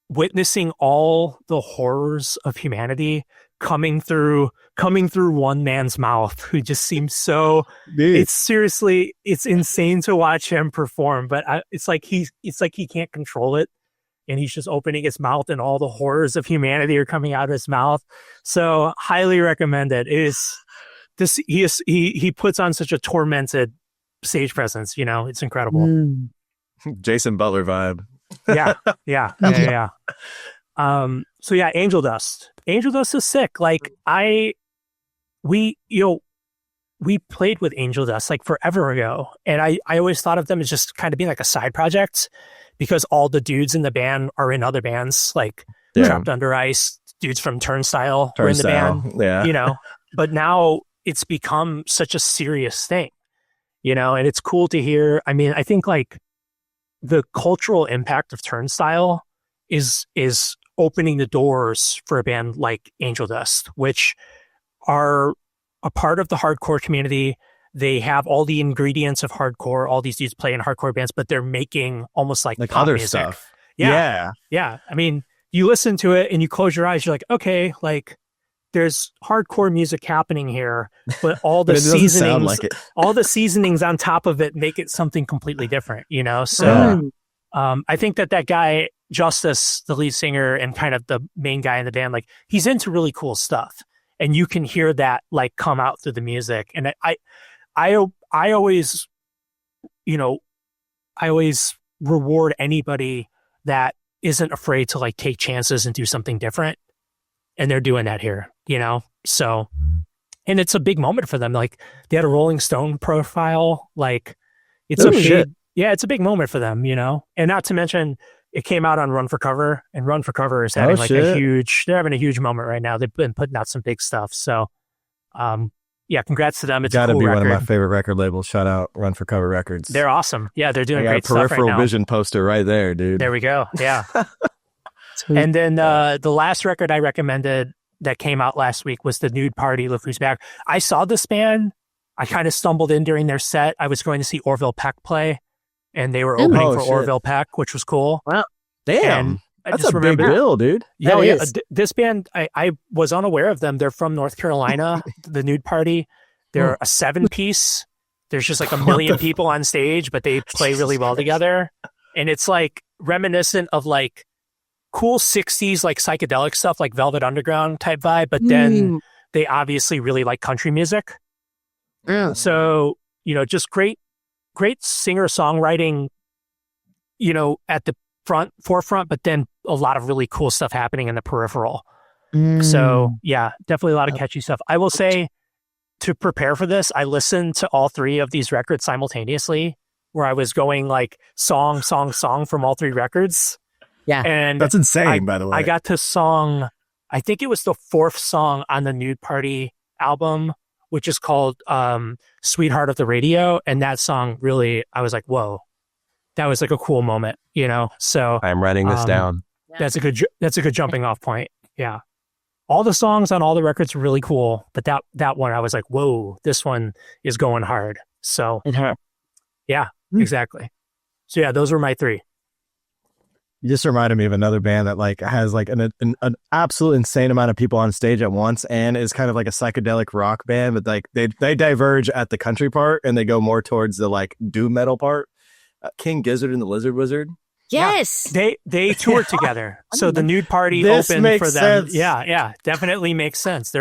witnessing all the horrors of humanity coming through one man's mouth who just seems so it's insane to watch him perform, but it's like he can't control it and he's just opening his mouth and all the horrors of humanity are coming out of his mouth. So highly recommend it. He puts on such a tormented stage presence, it's incredible. Jason Butler vibe. Yeah. So yeah, Angel Dust is sick. Like we played with Angel Dust like forever ago. And I always thought of them as just kind of being like a side project because all the dudes in the band are in other bands, like Trapped Under Ice, dudes from Turnstile were in the band, but now it's become such a serious thing, and it's cool to hear. I mean, I think like the cultural impact of Turnstile is opening the doors for a band like Angel Dust, which are a part of the hardcore community. They have all the ingredients of hardcore. All these dudes play in hardcore bands, but they're making almost like pop other music. Stuff. Yeah. I mean, you listen to it and you close your eyes. You're like, okay, like there's hardcore music happening here, but all the all the seasonings on top of it make it something completely different, So I think that guy, Justice, the lead singer and kind of the main guy in the band, like he's into really cool stuff and you can hear that like come out through the music. And I always, I always reward anybody that isn't afraid to like take chances and do something different. And they're doing that here, So, and it's a big moment for them. Like they had a Rolling Stone profile. Like it's it's a big moment for them, And not to mention, it came out on Run for Cover, and Run for Cover is having they're having a huge moment right now. They've been putting out some big stuff. So, congrats to them. It's gotta a cool be record. One of my favorite record labels. Shout out Run for Cover Records. They're awesome. Yeah, they're doing great stuff right now. Peripheral Vision poster right there, dude. There we go. Yeah. And then the last record I recommended that came out last week was The Nude Party, Look Who's Back. I saw this band. I kind of stumbled in during their set. I was going to see Orville Peck play, and they were opening for Orville Peck, which was cool. Wow. Damn. And that's a big deal, dude. Yeah. This band, I was unaware of them. They're from North Carolina, The Nude Party. They're a 7-piece. There's just like a million people on stage, but they play really well together. And it's like reminiscent of like cool 60s, like psychedelic stuff, like Velvet Underground type vibe. But then they obviously really like country music. Yeah. So, just great singer-songwriting, at the forefront, but then a lot of really cool stuff happening in the peripheral. So yeah, definitely a lot of catchy stuff. I will say to prepare for this, I listened to all three of these records simultaneously, where I was going like song from all three records. Yeah. And that's insane, by the way. I got to song, I think it was the fourth song on the Nude Party album, which is called Sweetheart of the Radio. And that song really, I was like, whoa, that was like a cool moment, you know? So I'm writing this down. That's a good jumping off point. Yeah. All the songs on all the records were really cool, but that one, I was like, whoa, this one is going hard. So yeah, exactly. So yeah, those were my three. You just reminded me of another band that like has like an absolute insane amount of people on stage at once and is kind of like a psychedelic rock band, but like they diverge at the country part and they go more towards the like doom metal part. King Gizzard and the Lizard Wizard. Yes. Yeah, they toured together. So the Nude Party opened for them. Sense. Yeah, definitely makes sense.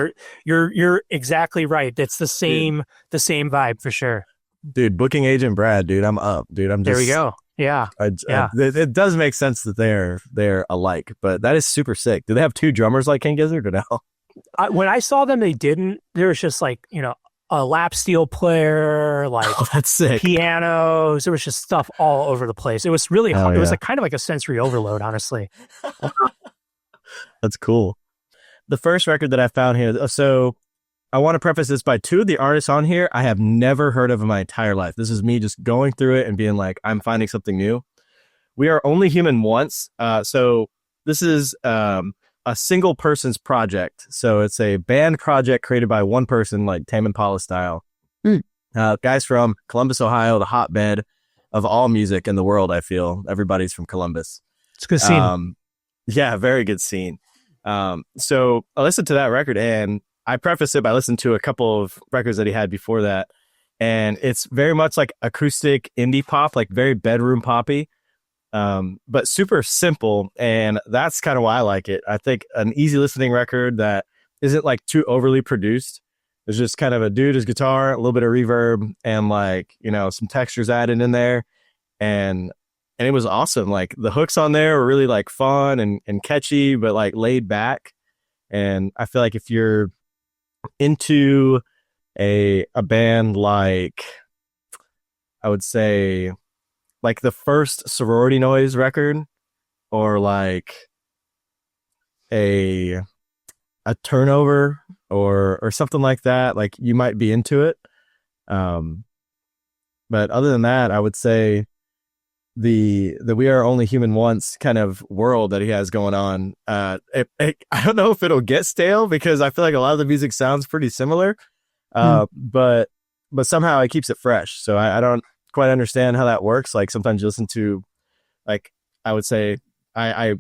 You're exactly right. It's the same vibe for sure. Dude, booking agent Brad, dude, I'm up. Dude, I'm just... There we go. Yeah. It does make sense that they're alike, but that is super sick. Do they have two drummers like King Gizzard or no? When I saw them, they didn't. There was just like, you know, a lap steel player, like that's sick. Pianos. There was just stuff all over the place. It was really, it was like kind of like a sensory overload, honestly. That's cool. The first record that I found here, so I want to preface this by two of the artists on here I have never heard of in my entire life. This is me just going through it and being like, I'm finding something new. We Are Only Human Once. So this is a single person's project. So it's a band project created by one person, like Tame Impala style. Guys from Columbus, Ohio, the hotbed of all music in the world, I feel. Everybody's from Columbus. It's a good scene. Yeah, very good scene. So I listened to that record and I preface it by listening to a couple of records that he had before that. And it's very much like acoustic indie pop, like very bedroom poppy, but super simple. And that's kind of why I like it. I think an easy listening record that isn't like too overly produced. It's just kind of a dude, his guitar, a little bit of reverb and like, you know, some textures added in there. And it was awesome. Like the hooks on there were really like fun and catchy, but like laid back. And I feel like if you're into a band like, I would say like the first Sorority Noise record or like a Turnover or something like that, like you might be into it. But other than that, I would say the We Are Only Human Once kind of world that he has going on. I don't know if it'll get stale because I feel like a lot of the music sounds pretty similar. But somehow it keeps it fresh. So I don't quite understand how that works. Like sometimes you listen to, like, I would say I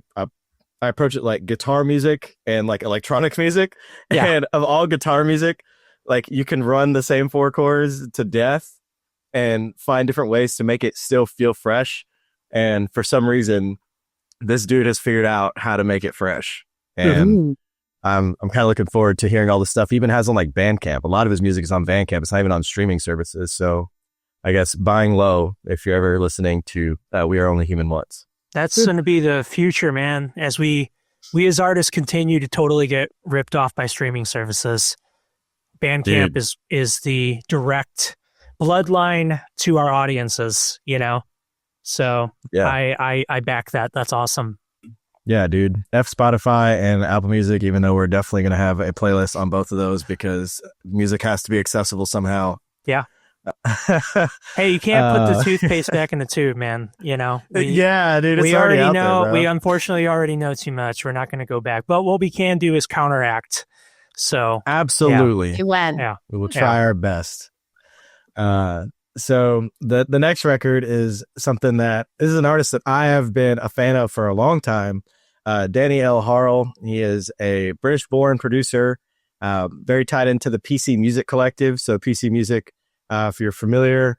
approach it like guitar music and like electronic music. Yeah. And of all guitar music, like you can run the same four chords to death and find different ways to make it still feel fresh. And for some reason, this dude has figured out how to make it fresh. And I'm kind of looking forward to hearing all the stuff he even has on like Bandcamp. A lot of his music is on Bandcamp. It's not even on streaming services. So I guess buying low if you're ever listening to We Are Only Human Once. That's going to be the future, man. As we as artists continue to totally get ripped off by streaming services. Bandcamp is the direct bloodline to our audiences, you know? So yeah. I back that. That's awesome. Yeah, dude. F Spotify and Apple Music, even though we're definitely going to have a playlist on both of those because music has to be accessible somehow. Yeah. Hey, you can't put the toothpaste back in the tube, man. You know? Yeah, dude. It's we already out know. there, we unfortunately already know too much. We're not going to go back. But what we can do is counteract. So absolutely. Yeah. We will try our best. So the next record is something that this is an artist that I have been a fan of for a long time. Danny L. Harrell. He is a British-born producer, very tied into the PC Music Collective. So PC Music, if you're familiar,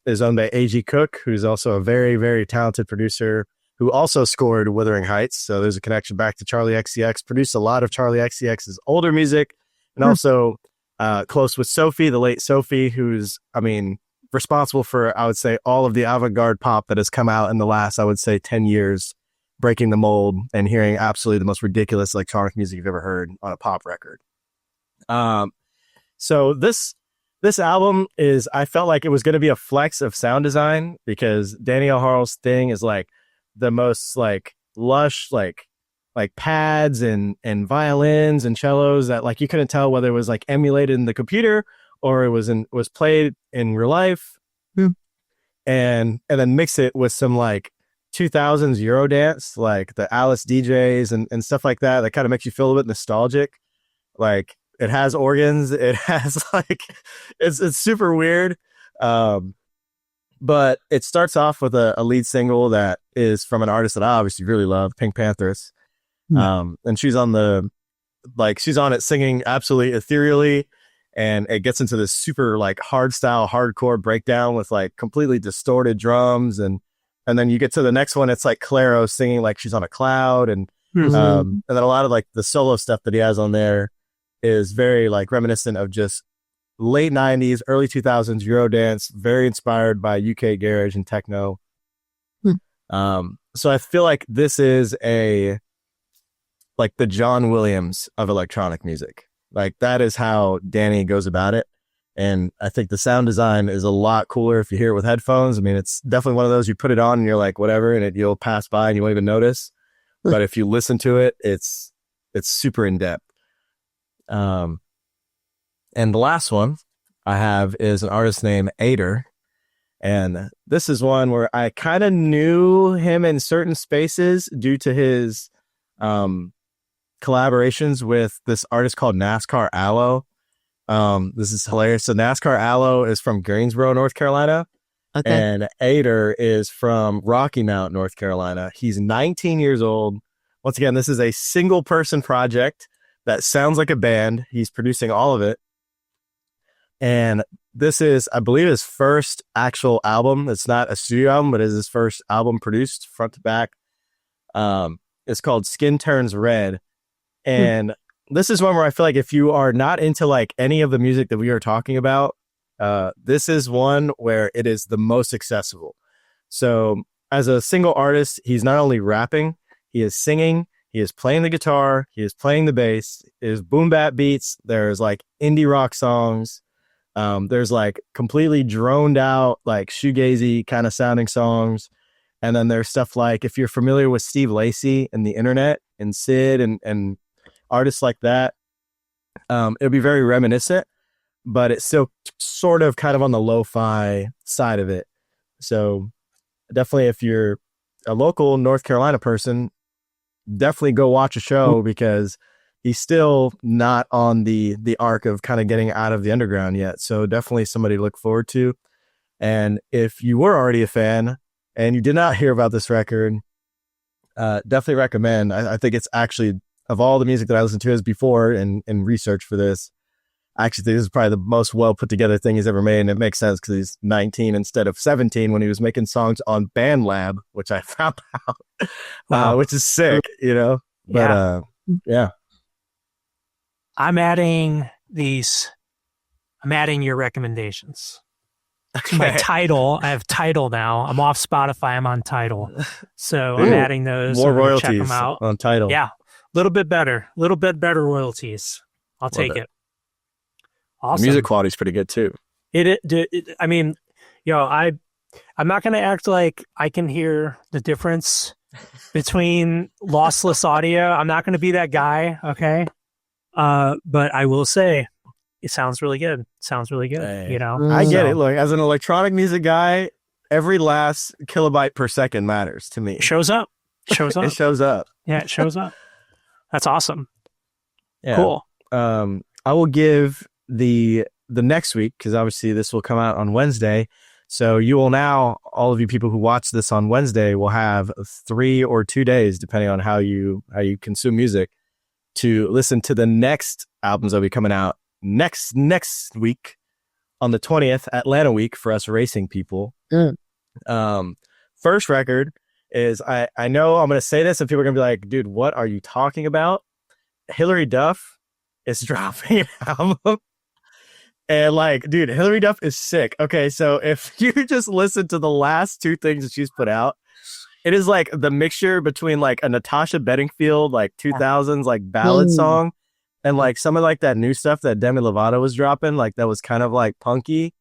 is owned by A.G. Cook, who's also a very, very talented producer who also scored Wuthering Heights. So there's a connection back to Charlie XCX, produced a lot of Charlie XCX's older music, and also close with Sophie, the late Sophie, who's, responsible for, I would say, all of the avant-garde pop that has come out in the last, I would say, 10 years, breaking the mold and hearing absolutely the most ridiculous electronic music you've ever heard on a pop record. So this album is, I felt like it was going to be a flex of sound design because Danny Elharl's thing is like the most like lush, like pads and violins and cellos that like you couldn't tell whether it was like emulated in the computer or it was played in real life. And then mix it with some like 2000s Eurodance, like the Alice DJs and stuff like that. That kind of makes you feel a bit nostalgic. Like it has organs. It has like, it's super weird. But it starts off with a lead single that is from an artist that I obviously really love, Pink Panthers. And she's on it singing absolutely ethereally. And it gets into this super like hard style, hardcore breakdown with like completely distorted drums. And then you get to the next one. It's like Clairo singing like she's on a cloud. And then a lot of like the solo stuff that he has on there is very like reminiscent of just late 90s, early 2000s Eurodance, very inspired by UK garage and techno. So I feel like this is like the John Williams of electronic music. Like that is how Danny goes about it. And I think the sound design is a lot cooler if you hear it with headphones. I mean, it's definitely one of those you put it on and you're like, whatever, and you'll pass by and you won't even notice. But if you listen to it, it's super in depth. And the last one I have is an artist named Ader. And this is one where I kind of knew him in certain spaces due to his collaborations with this artist called NASCAR Aloe. This is hilarious. So NASCAR Aloe is from Greensboro, North Carolina. Okay. And Ader is from Rocky Mount, North Carolina. He's 19 years old. Once again, this is a single person project that sounds like a band. He's producing all of it. And this is, I believe, his first actual album. It's not a studio album, but it's his first album produced front to back. It's called Skin Turns Red. And this is one where I feel like if you are not into like any of the music that we are talking about, this is one where it is the most accessible. So as a single artist, he's not only rapping, he is singing, he is playing the guitar, he is playing the bass, there's boom bap beats, there's like indie rock songs, there's like completely droned out, like shoegazy kind of sounding songs. And then there's stuff like, if you're familiar with Steve Lacy and the internet and Sid and artists like that, it'll be very reminiscent, but it's still sort of kind of on the lo-fi side of it. So definitely if you're a local North Carolina person, definitely go watch a show because he's still not on the arc of kind of getting out of the underground yet. So definitely somebody to look forward to. And if you were already a fan and you did not hear about this record, definitely recommend. I think it's actually, of all the music that I listened to his before and research for this, I actually think this is probably the most well put together thing he's ever made. And it makes sense because he's 19 instead of 17 when he was making songs on BandLab, which I found out, which is sick, you know? But yeah. I'm adding your recommendations. Okay. My Tidal. I have Tidal now. I'm off Spotify. I'm on Tidal. So I'm adding those. More royalties check them out. On Tidal. Yeah. A little bit better royalties. I'll take it. Awesome. The music quality is pretty good too. I mean, I'm not going to act like I can hear the difference between lossless audio. I'm not going to be that guy. Okay. But I will say it sounds really good. Hey, I get it. Look, as an electronic music guy, every last kilobyte per second matters to me. It shows up. It shows up. Yeah, it shows up. That's awesome. Yeah. Cool. I will give the next week, because obviously this will come out on Wednesday. So you will now, all of you people who watch this on Wednesday will have 3 or 2 days, depending on how you consume music, to listen to the next albums that will be coming out next week on the 20th, Atlanta week for us racing people. First record is, I know I'm going to say this and people are going to be like, dude, what are you talking about? Hilary Duff is dropping an album. And like, dude, Hilary Duff is sick. Okay, so if you just listen to the last 2 things that she's put out, it is like the mixture between like a Natasha Bedingfield, like 2000s, like ballad song, And like some of like that new stuff that Demi Lovato was dropping, like that was kind of like punky.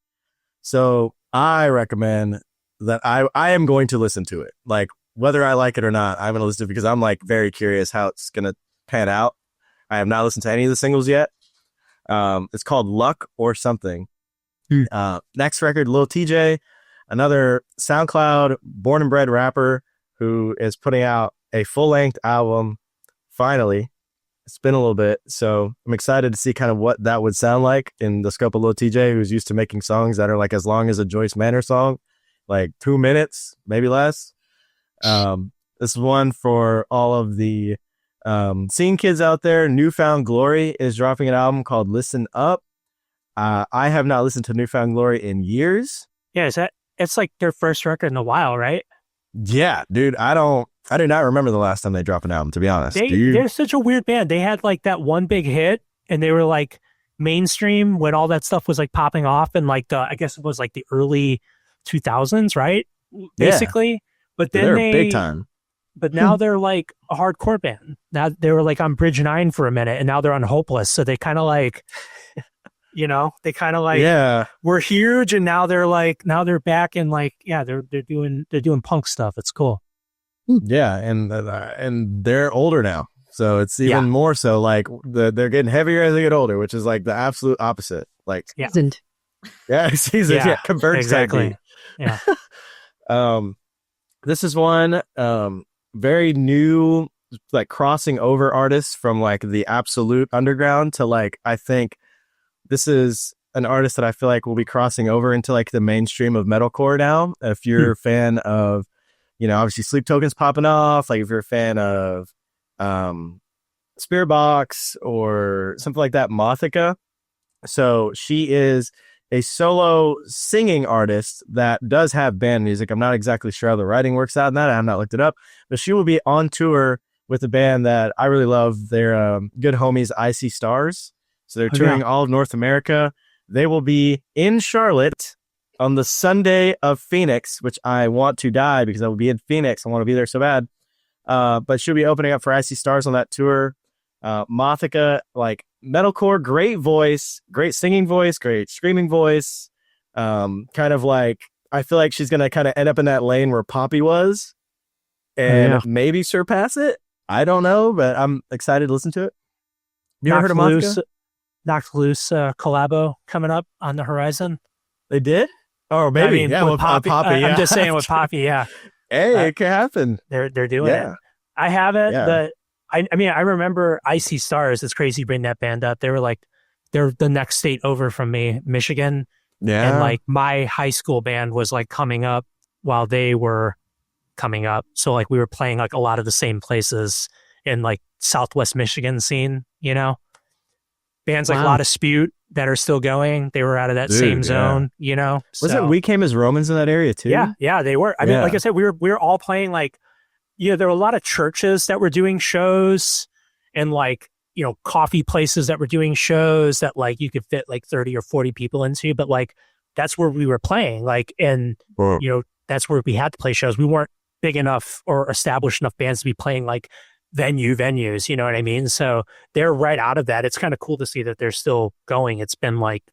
So I recommend that I am going to listen to it. Like whether I like it or not, I'm going to listen to it because I'm like very curious how it's going to pan out. I have not listened to any of the singles yet. It's called Luck or Something. Next record, Lil TJ, another SoundCloud born and bred rapper who is putting out a full-length album finally. It's been a little bit, so I'm excited to see kind of what that would sound like in the scope of Lil TJ, who's used to making songs that are like as long as a Joyce Manor song, like 2 minutes, maybe less. This one for all of the scene kids out there. Newfound Glory is dropping an album called Listen Up. I have not listened to Newfound Glory in years. Yeah, it's like their first record in a while, right? Yeah, dude, I do not remember the last time they dropped an album, to be honest. They're such a weird band. They had like that one big hit and they were like mainstream when all that stuff was like popping off in like I guess it was like the early 2000s, right? Basically. Yeah. But then they're big time. But now they're like a hardcore band. Now they were like on Bridge 9 for a minute and now they're on Hopeless. So they kind of like, we're huge and now they're back and like, yeah, they're doing punk stuff. It's cool. Yeah, and they're older now, so it's even more so. Like they're getting heavier as they get older, which is like the absolute opposite. Like seasoned. Yeah, seasoned. Yeah, converge exactly. Yeah. This is one very new, like crossing over artists from like the absolute underground to like I think this is an artist that I feel like will be crossing over into like the mainstream of metalcore now. If you're a fan of, obviously Sleep Token's popping off. Like if you're a fan of Spirit Box or something like that, Mothica. So she is a solo singing artist that does have band music. I'm not exactly sure how the writing works out in that. I have not looked it up. But she will be on tour with a band that I really love. They're good homies, Icy Stars. So they're touring all of North America. They will be in Charlotte on the Sunday of Phoenix, which I want to die because I will be in Phoenix. I want to be there so bad. But she'll be opening up for Icy Stars on that tour. Mothica, like metalcore, great voice, great singing voice, great screaming voice. Kind of like, I feel like she's going to kind of end up in that lane where Poppy was and maybe surpass it. I don't know, but I'm excited to listen to it. You ever heard of Mothica? Knocked Loose collabo coming up on the horizon. They did? Oh, maybe. With Poppy. I'm just saying with Poppy, yeah. Hey, it can happen. They're doing it. I haven't. Yeah. I remember Icy Stars. It's crazy you bring that band up. They were like, they're the next state over from me, Michigan. Yeah. And like my high school band was like coming up while they were coming up. So like we were playing like a lot of the same places in like Southwest Michigan scene, Bands like Lot of Spute that are still going. They were out of that same zone, Wasn't We Came as Romans in that area too? Yeah, they were. I mean, like I said, we were all playing like, there were a lot of churches that were doing shows and like, coffee places that were doing shows that like you could fit like 30 or 40 people into, but like that's where we were playing. Like, and that's where we had to play shows. We weren't big enough or established enough bands to be playing like venues, you know what I mean? So they're right out of that. It's kind of cool to see that they're still going. It's been like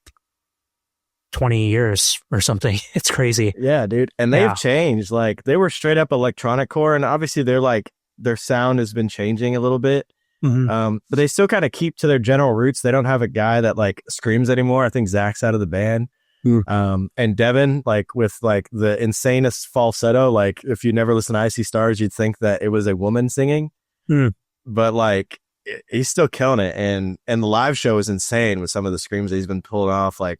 20 years or something. It's crazy. Yeah, dude. And they've changed. Like they were straight up electronic core, and obviously they're like their sound has been changing a little bit. Mm-hmm. But they still kind of keep to their general roots. They don't have a guy that like screams anymore. I think Zach's out of the band. And Devin, like with like the insanest falsetto, like if you never listen to Icy Stars, you'd think that it was a woman singing. But like he's still killing it, and the live show is insane with some of the screams that he's been pulling off. Like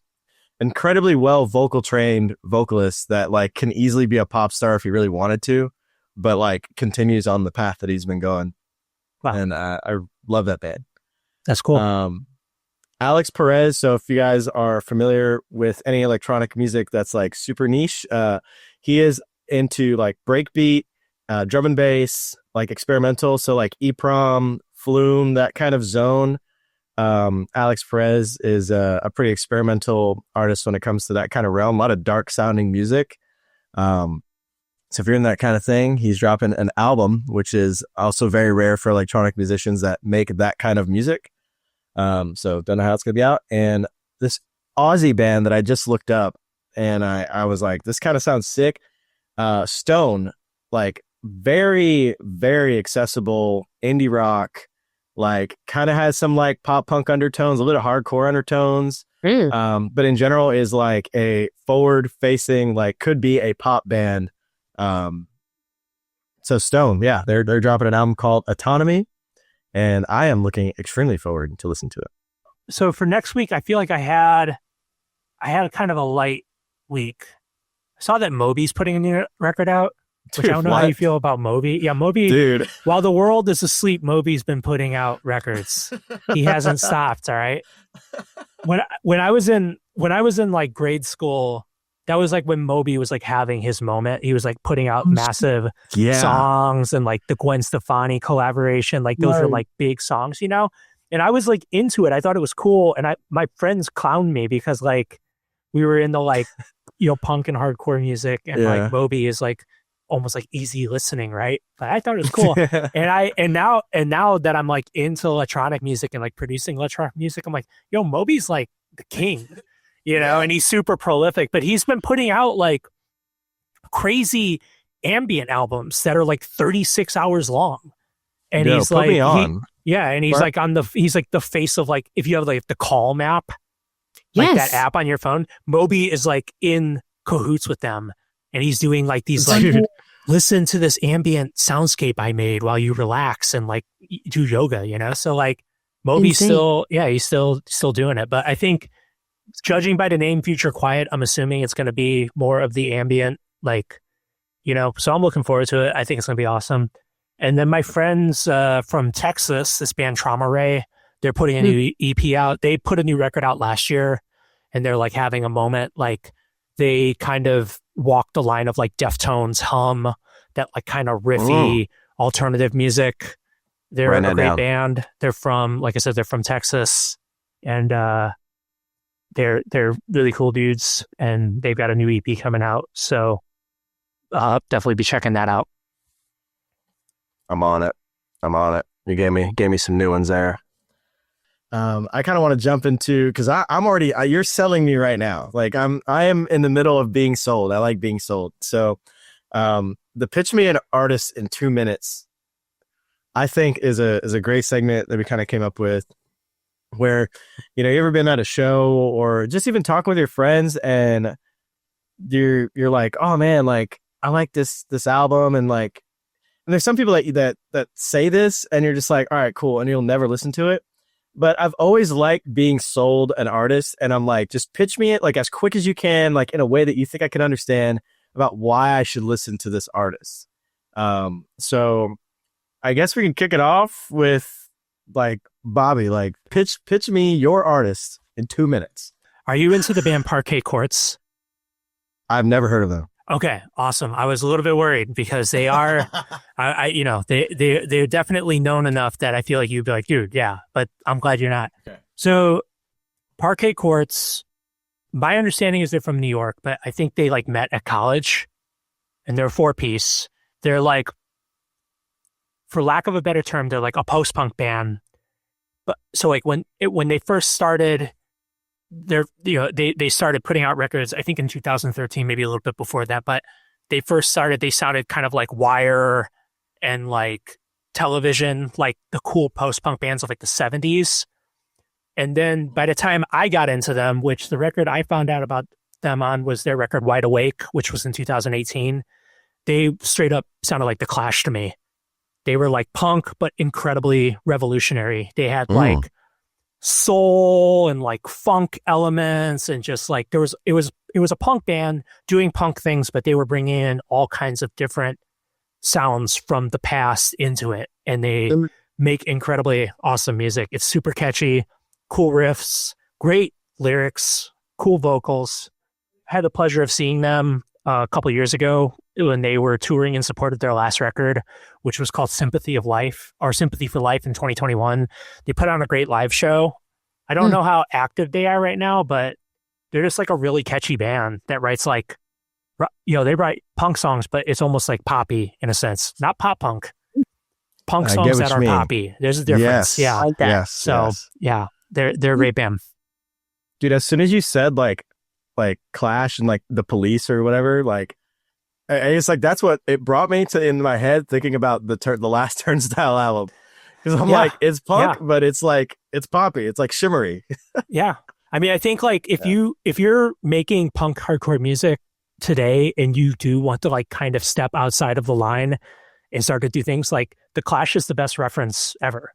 incredibly well vocal trained vocalist that like can easily be a pop star if he really wanted to, but like continues on the path that he's been going. Wow. And I love that band. That's cool. Alex Perez. So if you guys are familiar with any electronic music that's like super niche, he is into like breakbeat, drum and bass, like experimental. So like EPROM, Flume, that kind of zone. Alex Perez is a pretty experimental artist when it comes to that kind of realm. A lot of dark sounding music. So if you're in that kind of thing, he's dropping an album, which is also very rare for electronic musicians that make that kind of music. So don't know how it's going to be out. And this Aussie band that I just looked up, and I was like, this kind of sounds sick. Stone, like very, very accessible indie rock, like kind of has some like pop punk undertones, a little hardcore undertones. But in general is like a forward facing, like could be a pop band. So Stone, yeah, they're dropping an album called Autonomy, and I am looking extremely forward to listen to it. So for next week, I feel like I had kind of a light week. I saw that Moby's putting a new record out, which Dude, I don't know how you feel about Moby. Yeah, Moby. Dude, while the world is asleep, Moby's been putting out records. He hasn't stopped. All right. When I was in like grade school, that was like when Moby was like having his moment. He was like putting out massive songs and like the Gwen Stefani collaboration. Like those were like big songs, you know? And I was like into it. I thought it was cool. And my friends clowned me because like we were in the like, you know, punk and hardcore music. And like Moby is like almost like easy listening, right? But I thought it was cool. and now that I'm like into electronic music and like producing electronic music, I'm like, yo, Moby's like the king, you know, and he's super prolific, but he's been putting out like crazy ambient albums that are like 36 hours long. And he's like, and he's like he's like the face of like, if you have like the Calm app, like that app on your phone, Moby is like in cahoots with them. And he's doing like these like, listen to this ambient soundscape I made while you relax and like do yoga, you know? So like Moby's he's still doing it. But I think judging by the name Future Quiet, I'm assuming it's going to be more of the ambient, like, you know, so I'm looking forward to it. I think it's going to be awesome. And then my friends from Texas, this band Trauma Ray, they're putting a new EP out. They put a new record out last year and they're like having a moment. Like they kind of walk the line of like Deftones, Hum, that like kind of riffy alternative music. They're a great band. They're from, like I said, they're from Texas, and they're really cool dudes, and they've got a new EP coming out. So definitely be checking that out. I'm on it. You gave me some new ones there. I kind of want to jump into, because I'm already, you're selling me right now. Like I am in the middle of being sold. I like being sold. So the pitch me an artist in 2 minutes, I think is a great segment that we kind of came up with, where, you know, you ever been at a show or just even talking with your friends and you're like, oh man, like I like this album, and like, and there's some people that say this and you're just like, all right, cool, and you'll never listen to it. But I've always liked being sold an artist, and I'm like, just pitch me it like as quick as you can, like in a way that you think I can understand about why I should listen to this artist. So I guess we can kick it off with like Bobby, like pitch me your artist in 2 minutes. Are you into the band Parquet Courts? I've never heard of them. Okay, awesome. I was a little bit worried because they are, they're definitely known enough that I feel like you'd be like, dude, yeah, but I'm glad you're not. Okay. So Parquet Courts, my understanding is they're from New York, but I think they like met at college, and they're a 4-piece. They're like, for lack of a better term, they're like a post-punk band. But so like when they first started, they started putting out records, I think in 2013, maybe a little bit before that, but they sounded kind of like Wire and like Television, like the cool post-punk bands of like the 70s. And then by the time I got into them, which the record I found out about them on was their record Wide Awake, which was in 2018, they straight up sounded like The Clash to me. They were like punk, but incredibly revolutionary. They had like soul and like funk elements, and just like it was a punk band doing punk things, but they were bringing in all kinds of different sounds from the past into it, and they make incredibly awesome music. It's super catchy, cool riffs, great lyrics, cool vocals. I had the pleasure of seeing them a couple years ago when they were touring in support of their last record, which was called Sympathy for Life in 2021. They put on a great live show. I don't know how active they are right now, but they're just like a really catchy band that writes like, you know, they write punk songs, but it's almost like poppy in a sense, not pop punk. Punk songs that are poppy. There's a difference. Yes. Yeah. I like that. Yes. So yeah, They're a great band. Dude, as soon as you said like Clash and like the Police or whatever, like it's like that's what it brought me to in my head thinking about the last Turnstile album. Because I'm like, it's punk, but it's like it's poppy. It's like shimmery. Yeah. I mean, I think like if you're making punk hardcore music today and you do want to like kind of step outside of the line and start to do things, like the Clash is the best reference ever.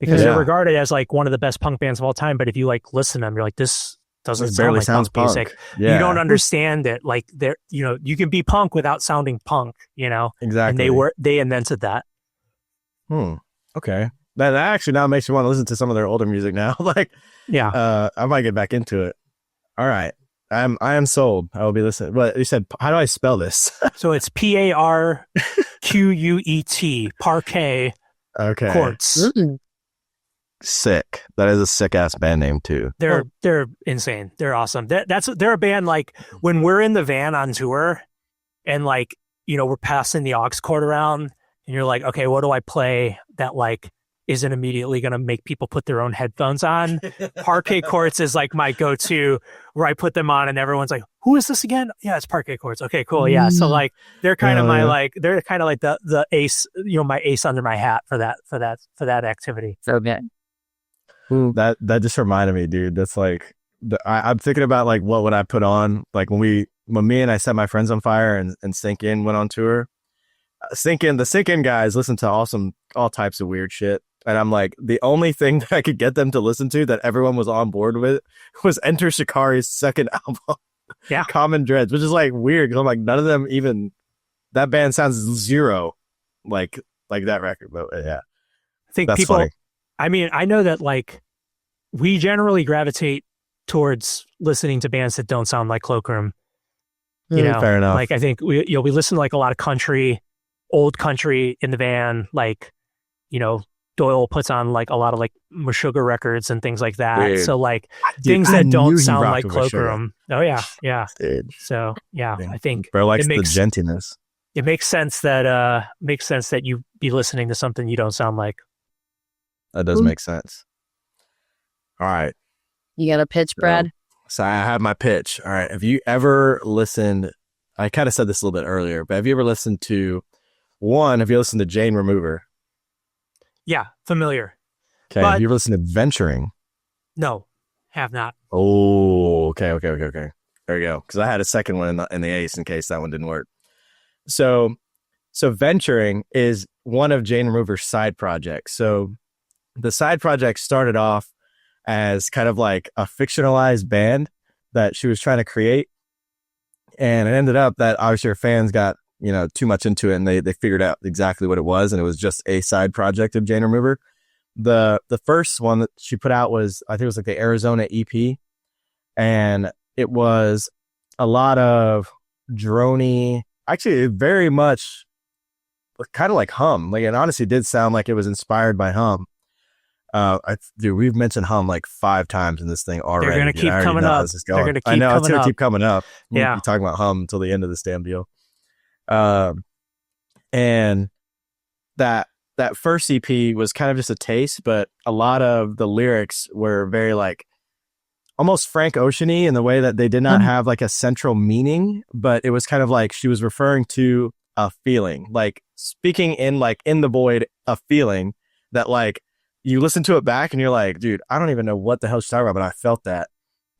Because they're regarded as like one of the best punk bands of all time. But if you like listen to them, you're like, this doesn't sound like punk music. Yeah. You don't understand it. Like they're, you can be punk without sounding punk, Exactly. And they invented that. Okay. That actually now makes me want to listen to some of their older music now. Like, I might get back into it. All right. I am sold. I will be listening. But you said, how do I spell this? So it's Parquet, Parquet. Okay. Quartz. Mm-mm. Sick. That is a sick ass band name too. They're insane. They're awesome. They're a band like when we're in the van on tour and like, we're passing the aux cord around and you're like, okay, what do I play that like isn't immediately going to make people put their own headphones on? Parquet Courts is like my go-to where I put them on and everyone's like, who is this again? Yeah, it's Parquet Courts. Okay, cool. Yeah. So like, they're kind of they're kind of like the ace, my ace under my hat for that activity. So good. That just reminded me, dude. That's like, I'm thinking about like, what would I put on? Like when me and I Set My Friends on Fire and Sink In went on tour. The Sink In guys listen to all types of weird shit. And I'm like, the only thing that I could get them to listen to that everyone was on board with was Enter Shikari's second album, Common Dreads, which is like weird. Cause I'm like, none of them even, that band sounds zero like that record. But yeah, I think that's people, funny. I mean, I know that like we generally gravitate towards listening to bands that don't sound like Cloakroom. Fair enough. Like I think we listen to like a lot of old country in the van. Like, Doyle puts on like a lot of like Meshuggah records and things like that. Dude. So like things that don't sound like Cloakroom. Oh yeah. Yeah. Dude. So yeah, I think bro likes the gentiness. It makes sense that you be listening to something you don't sound like. That does make sense. All right. You got a pitch, Brad? So I have my pitch. All right. Have you ever listened? I kind of said this a little bit earlier, but have you ever listened to Jane Remover? Yeah, familiar. Okay. Have you ever listened to Venturing? No, have not. Oh, okay. There you go. Because I had a second one in the ace in case that one didn't work. So Venturing is one of Jane Remover's side projects. So the side project started off as kind of like a fictionalized band that she was trying to create. And it ended up that obviously her fans got, too much into it and they figured out exactly what it was. And it was just a side project of Jane Remover. The first one that she put out was, I think it was like the Arizona EP. And it was a lot of droney, actually very much kind of like Hum. Like it honestly did sound like it was inspired by Hum. We've mentioned Hum like 5 times in this thing already. They're going to keep coming up. They're going to keep it's going to keep coming up. We'll be talking about Hum until the end of this damn deal. And that first EP was kind of just a taste, but a lot of the lyrics were very like almost Frank Ocean-y in the way that they did not have like a central meaning, but it was kind of like she was referring to a feeling, like speaking in the void, a feeling that like you listen to it back and you're like, dude, I don't even know what the hell she's talking about, but I felt that.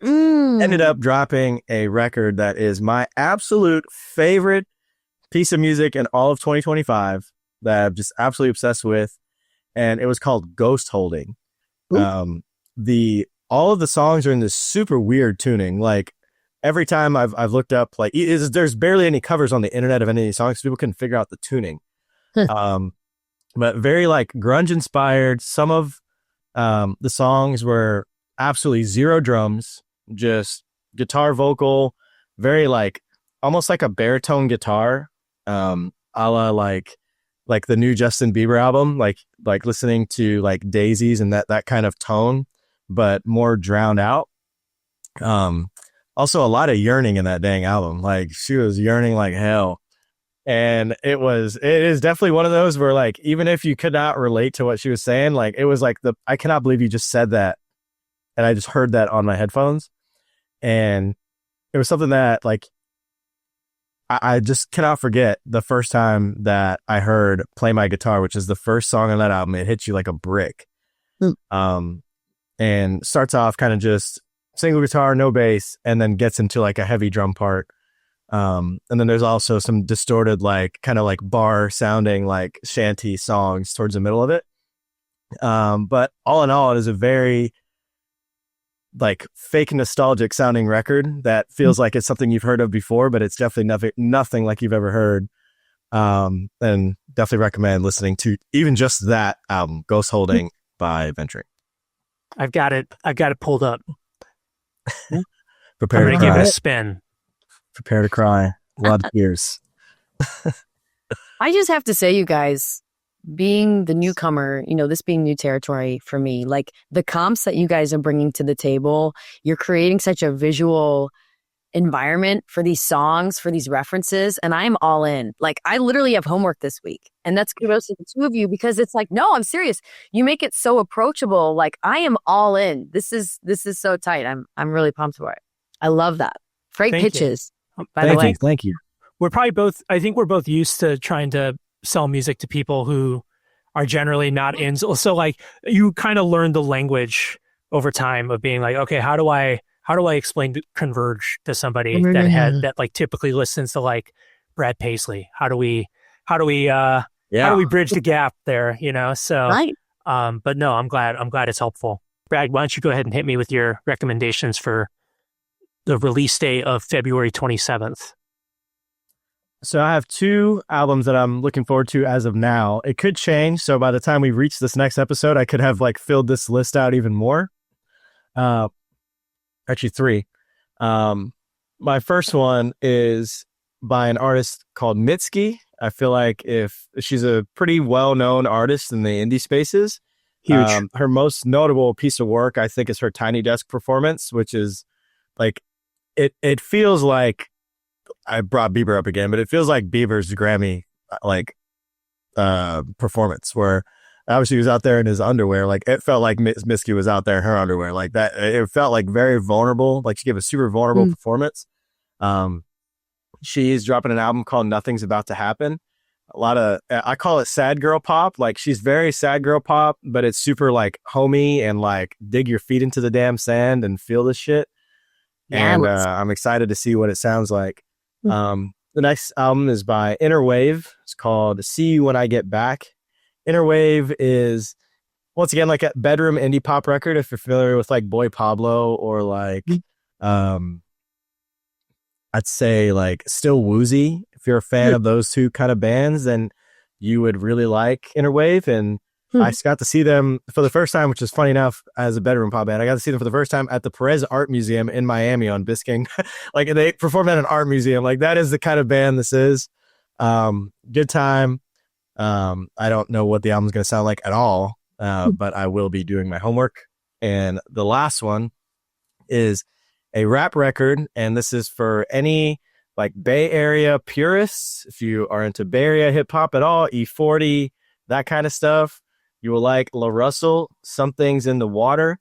Ended up dropping a record that is my absolute favorite piece of music in all of 2025 that I'm just absolutely obsessed with. And it was called Ghost Holding. All of the songs are in this super weird tuning. Like every time I've looked up, like there's barely any covers on the internet of any of these songs. So people couldn't figure out the tuning. But very like grunge inspired. Some of the songs were absolutely zero drums, just guitar vocal, very like almost like a baritone guitar, a la like the new Justin Bieber album, like listening to like Daisies and that kind of tone, but more drowned out. Also a lot of yearning in that dang album. Like she was yearning like hell. And it is definitely one of those where like, even if you could not relate to what she was saying, like it was like I cannot believe you just said that and I just heard that on my headphones, and it was something that like I just cannot forget the first time that I heard Play My Guitar, which is the first song on that album. It hits you like a brick. And starts off kind of just single guitar, no bass, and then gets into like a heavy drum part. And then there's also some distorted, like kind of like bar sounding like shanty songs towards the middle of it. But all in all, it is a very like fake nostalgic sounding record that feels like it's something you've heard of before, but it's definitely nothing like you've ever heard. And definitely recommend listening to even just that album, Ghost Holding by Venturing. I've got it pulled up. Prepare to give cry. it a spin. Prepare to cry. A lot of tears. I just have to say, you guys, being the newcomer, this being new territory for me, like the comps that you guys are bringing to the table, you're creating such a visual environment for these songs, for these references, and I'm all in. Like, I literally have homework this week, and that's kudos to the two of you, because it's like, no, I'm serious. You make it so approachable. Like, I am all in. This is so tight. I'm really pumped for it. I love that. Great pitches, by the way. Thank you. I think we're both used to trying to sell music to people who are generally not in. So like, you kind of learn the language over time of being like, okay, how do I explain Converge to somebody that like typically listens to like Brad Paisley? How do we bridge the gap there? So, right. But no, I'm glad it's helpful. Brad, why don't you go ahead and hit me with your recommendations for the release date of February 27th? So I have 2 albums that I'm looking forward to as of now. It could change. So by the time we reach this next episode, I could have like filled this list out even more. Actually 3. My first one is by an artist called Mitski. I feel like if she's a pretty well-known artist in the indie spaces. Huge. Her most notable piece of work, I think, is her Tiny Desk performance, which is like, it feels like, I brought Bieber up again, but it feels like Bieber's Grammy performance, where obviously he was out there in his underwear. Like, it felt like Mitski was out there in her underwear. Like that, it felt like very vulnerable. Like, she gave a super vulnerable performance. She's dropping an album called Nothing's About to Happen. A lot of, I call it sad girl pop. Like, she's very sad girl pop, but it's super like homey and like dig your feet into the damn sand and feel this shit. Yeah, and I'm excited to see what it sounds like. The next album is by Inner Wave. It's called See You When I Get Back. Inner Wave is, once again, like a bedroom indie pop record. If you're familiar with like Boy Pablo or like, I'd say like Still Woozy. If you're a fan of those 2 kind of bands, then you would really like Inner Wave. And I got to see them for the first time, which is funny enough, as a bedroom pop band. I got to see them for the first time at the Perez Art Museum in Miami on Biscayne. Like, they performed at an art museum. Like, that is the kind of band this is. Good time. I don't know what the album's going to sound like at all, but I will be doing my homework. And the last one is a rap record, and this is for any like Bay Area purists. If you are into Bay Area hip hop at all, E40, that kind of stuff, you will like La Russell, Something's in the Water.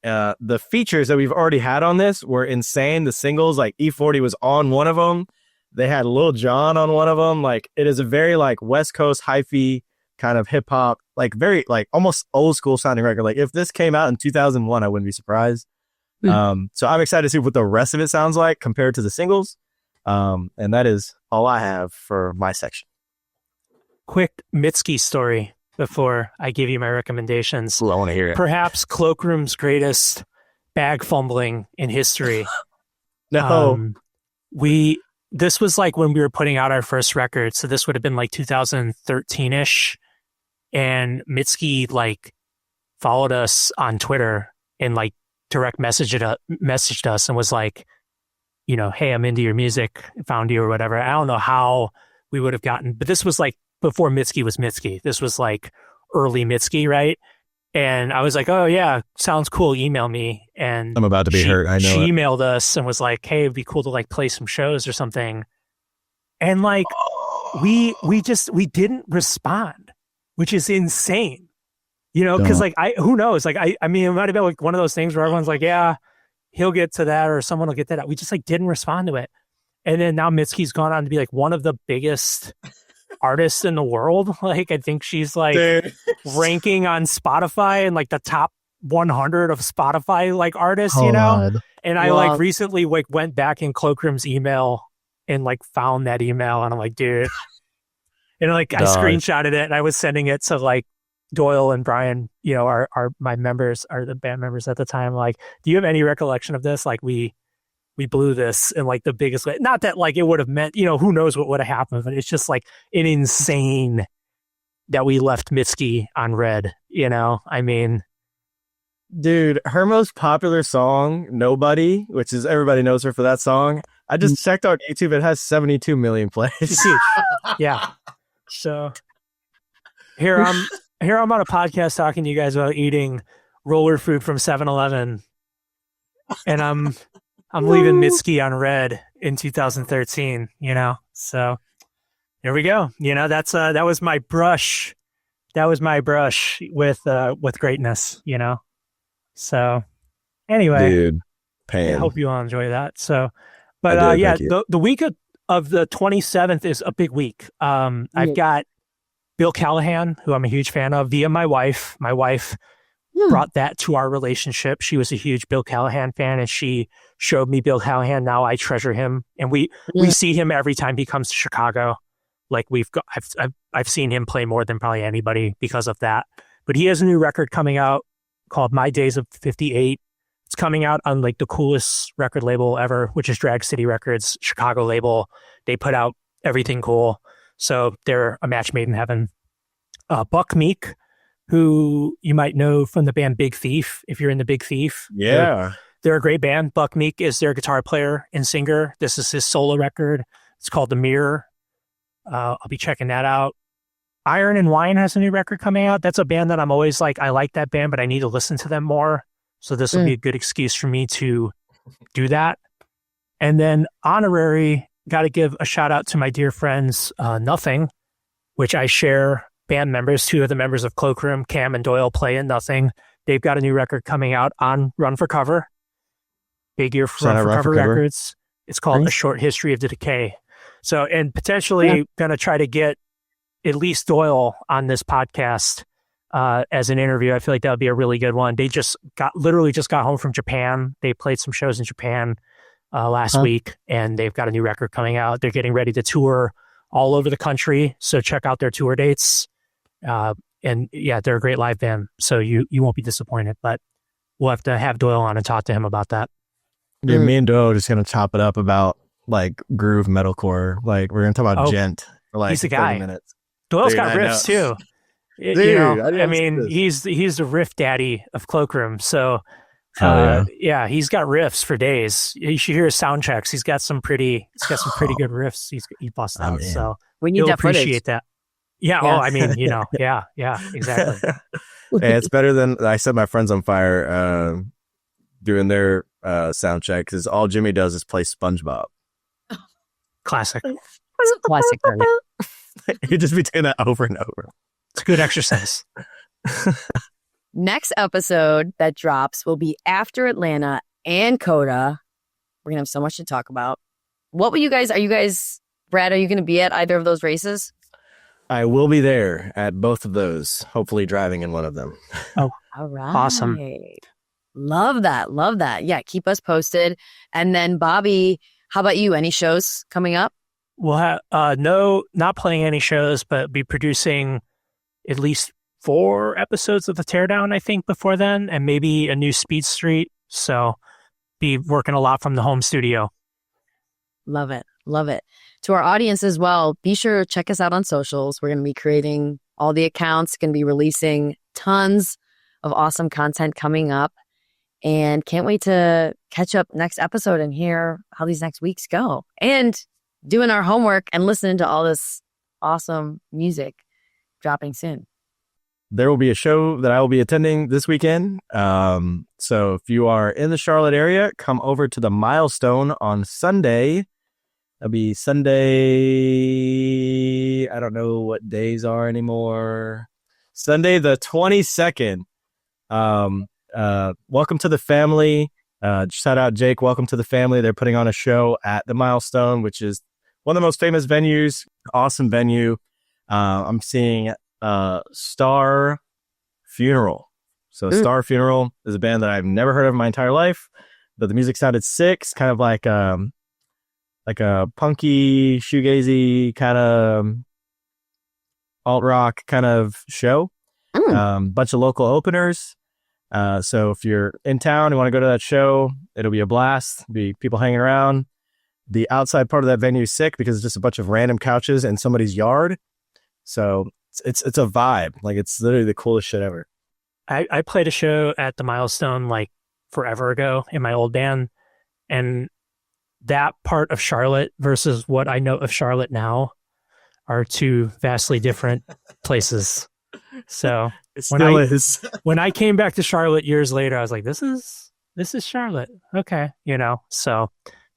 The features that we've already had on this were insane. The singles, like E40 was on one of them. They had Lil Jon on one of them. Like, it is a very like West Coast hyphy kind of hip hop, like very like almost old school sounding record. Like, if this came out in 2001, I wouldn't be surprised. So I'm excited to see what the rest of it sounds like compared to the singles. And that is all I have for my section. Quick Mitski story before I give you my recommendations. Ooh, I want to hear it. Perhaps Cloakroom's greatest bag fumbling in history. No. This was like when we were putting out our first record. So this would have been like 2013-ish. And Mitski like followed us on Twitter and like direct messaged us and was like, hey, I'm into your music, found you or whatever. I don't know how we would have gotten, but this was like before Mitski was Mitski. This was like early Mitski, right? And I was like, oh yeah, sounds cool. Email me. And I'm about to be hurt. I know. She emailed us and was like, hey, it'd be cool to like play some shows or something. And like, we didn't respond, which is insane. You know, because like who knows? Like I mean, it might have been like one of those things where everyone's like, yeah, he'll get to that, or someone will get to that. We just like didn't respond to it. And then now Mitski's gone on to be like one of the biggest artists in the world. Like I think she's like ranking on Spotify and like the top 100 of Spotify like artists, you know? And I like recently like went back in Cloakroom's email and like found that email, and I'm like, dude. And like I screenshotted it and I was sending it to like Doyle and Brian, you know, are my members, are the band members at the time. Like, do you have any recollection of this? Like we blew this in like the biggest way. Not that like it would have meant, you know, who knows what would have happened, but it's just like an insane that we left Mitski on red, you know? I mean, dude, her most popular song, Nobody, which is everybody knows her for that song. I just checked out YouTube. It has 72 million plays. Yeah. So here I'm on a podcast talking to you guys about eating roller food from 7-Eleven, and I'm leaving Mitski on red in 2013, you know? So there we go. You know, that was my brush. That was my brush with greatness, you know? So anyway, dude, I hope you all enjoy that. So, but yeah, the week of the 27th is a big week. I've got Bill Callahan, who I'm a huge fan of, via my wife. My wife brought that to our relationship. She was a huge Bill Callahan fan, and she showed me Bill Callahan. Now I treasure him, and we see him every time he comes to Chicago. Like I've seen him play more than probably anybody because of that. But he has a new record coming out called My Days of 58. It's coming out on like the coolest record label ever, which is Drag City Records, Chicago label. They put out everything cool. So they're a match made in heaven. Buck Meek, who you might know from the band Big Thief, if you're in the Big Thief. Yeah. They're a great band. Buck Meek is their guitar player and singer. This is his solo record. It's called The Mirror. I'll be checking that out. Iron and Wine has a new record coming out. That's a band that I'm always like, I like that band, but I need to listen to them more. So this will be a good excuse for me to do that. And then honorary, got to give a shout out to my dear friends, Nothing, which I share band members. Two of the members of Cloakroom, Cam and Doyle, play in Nothing. They've got a new record coming out on Run for Cover. Big year for Run for Cover Records. It's called A Short History of the Decay. So, and potentially going to try to get at least Doyle on this podcast as an interview. I feel like that would be a really good one. They literally just got home from Japan. They played some shows in Japan last week, and they've got a new record coming out. They're getting ready to tour all over the country. So check out their tour dates. And yeah, they're a great live band. So you won't be disappointed, but we'll have to have Doyle on and talk to him about that. Dude, me and Doyle are just going to chop it up about like groove metalcore. Like we're going to talk about gent for like he's the guy. 30 minutes. Doyle's got riffs too. Dude, you know, I mean, he's the riff daddy of Cloakroom. So yeah, he's got riffs for days. You should hear his sound checks. He's got some pretty good riffs. He busts out. So we need to appreciate that. Yeah. Oh, I mean, you know, yeah, exactly. Hey, it's better than I set my friends on fire doing their sound check because all Jimmy does is play SpongeBob. Classic. Classic. He'd just be doing that over and over. It's a good exercise. Next episode that drops will be after Atlanta and Coda. We're going to have so much to talk about. What will Brad, are you going to be at either of those races? I will be there at both of those, hopefully driving in one of them. Oh, all right. Awesome. Love that. Yeah, keep us posted. And then Bobby, how about you? Any shows coming up? We'll have, not playing any shows, but be producing at least 4 episodes of The Teardown, I think, before then, and maybe a new Speed Street. So be working a lot from the home studio. Love it. To our audience as well, be sure to check us out on socials. We're going to be creating all the accounts, going to be releasing tons of awesome content coming up, and can't wait to catch up next episode and hear how these next weeks go. And doing our homework and listening to all this awesome music dropping soon. There will be a show that I will be attending this weekend. So if you are in the Charlotte area, come over to the Milestone on Sunday. That'll be Sunday. I don't know what days are anymore. Sunday the 22nd. Welcome to the family. Shout out Jake. Welcome to the family. They're putting on a show at the Milestone, which is one of the most famous venues. Awesome venue. I'm seeing Star Funeral. So Star Funeral is a band that I've never heard of in my entire life, but the music sounded sick. It's kind of like a punky, shoegazy kind of alt rock kind of show. Bunch of local openers. So if you're in town and want to go to that show, it'll be a blast. Be people hanging around. The outside part of that venue is sick because it's just a bunch of random couches in somebody's yard. So it's a vibe. Like, it's literally the coolest shit ever. I played a show at the Milestone like forever ago in my old band, and that part of Charlotte versus what I know of Charlotte now are two vastly different places. So when I came back to Charlotte years later, I was like, this is Charlotte. Okay. So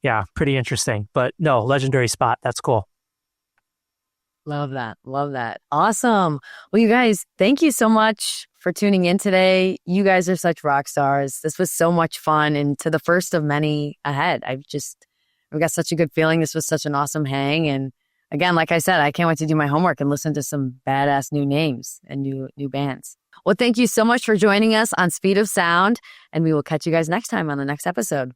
yeah, pretty interesting, but no, legendary spot. That's cool. Love that. Love that. Awesome. Well, you guys, thank you so much for tuning in today. You guys are such rock stars. This was so much fun, and to the first of many ahead. I've got such a good feeling. This was such an awesome hang. And again, like I said, I can't wait to do my homework and listen to some badass new names and new bands. Well, thank you so much for joining us on Speed of Sound, and we will catch you guys next time on the next episode.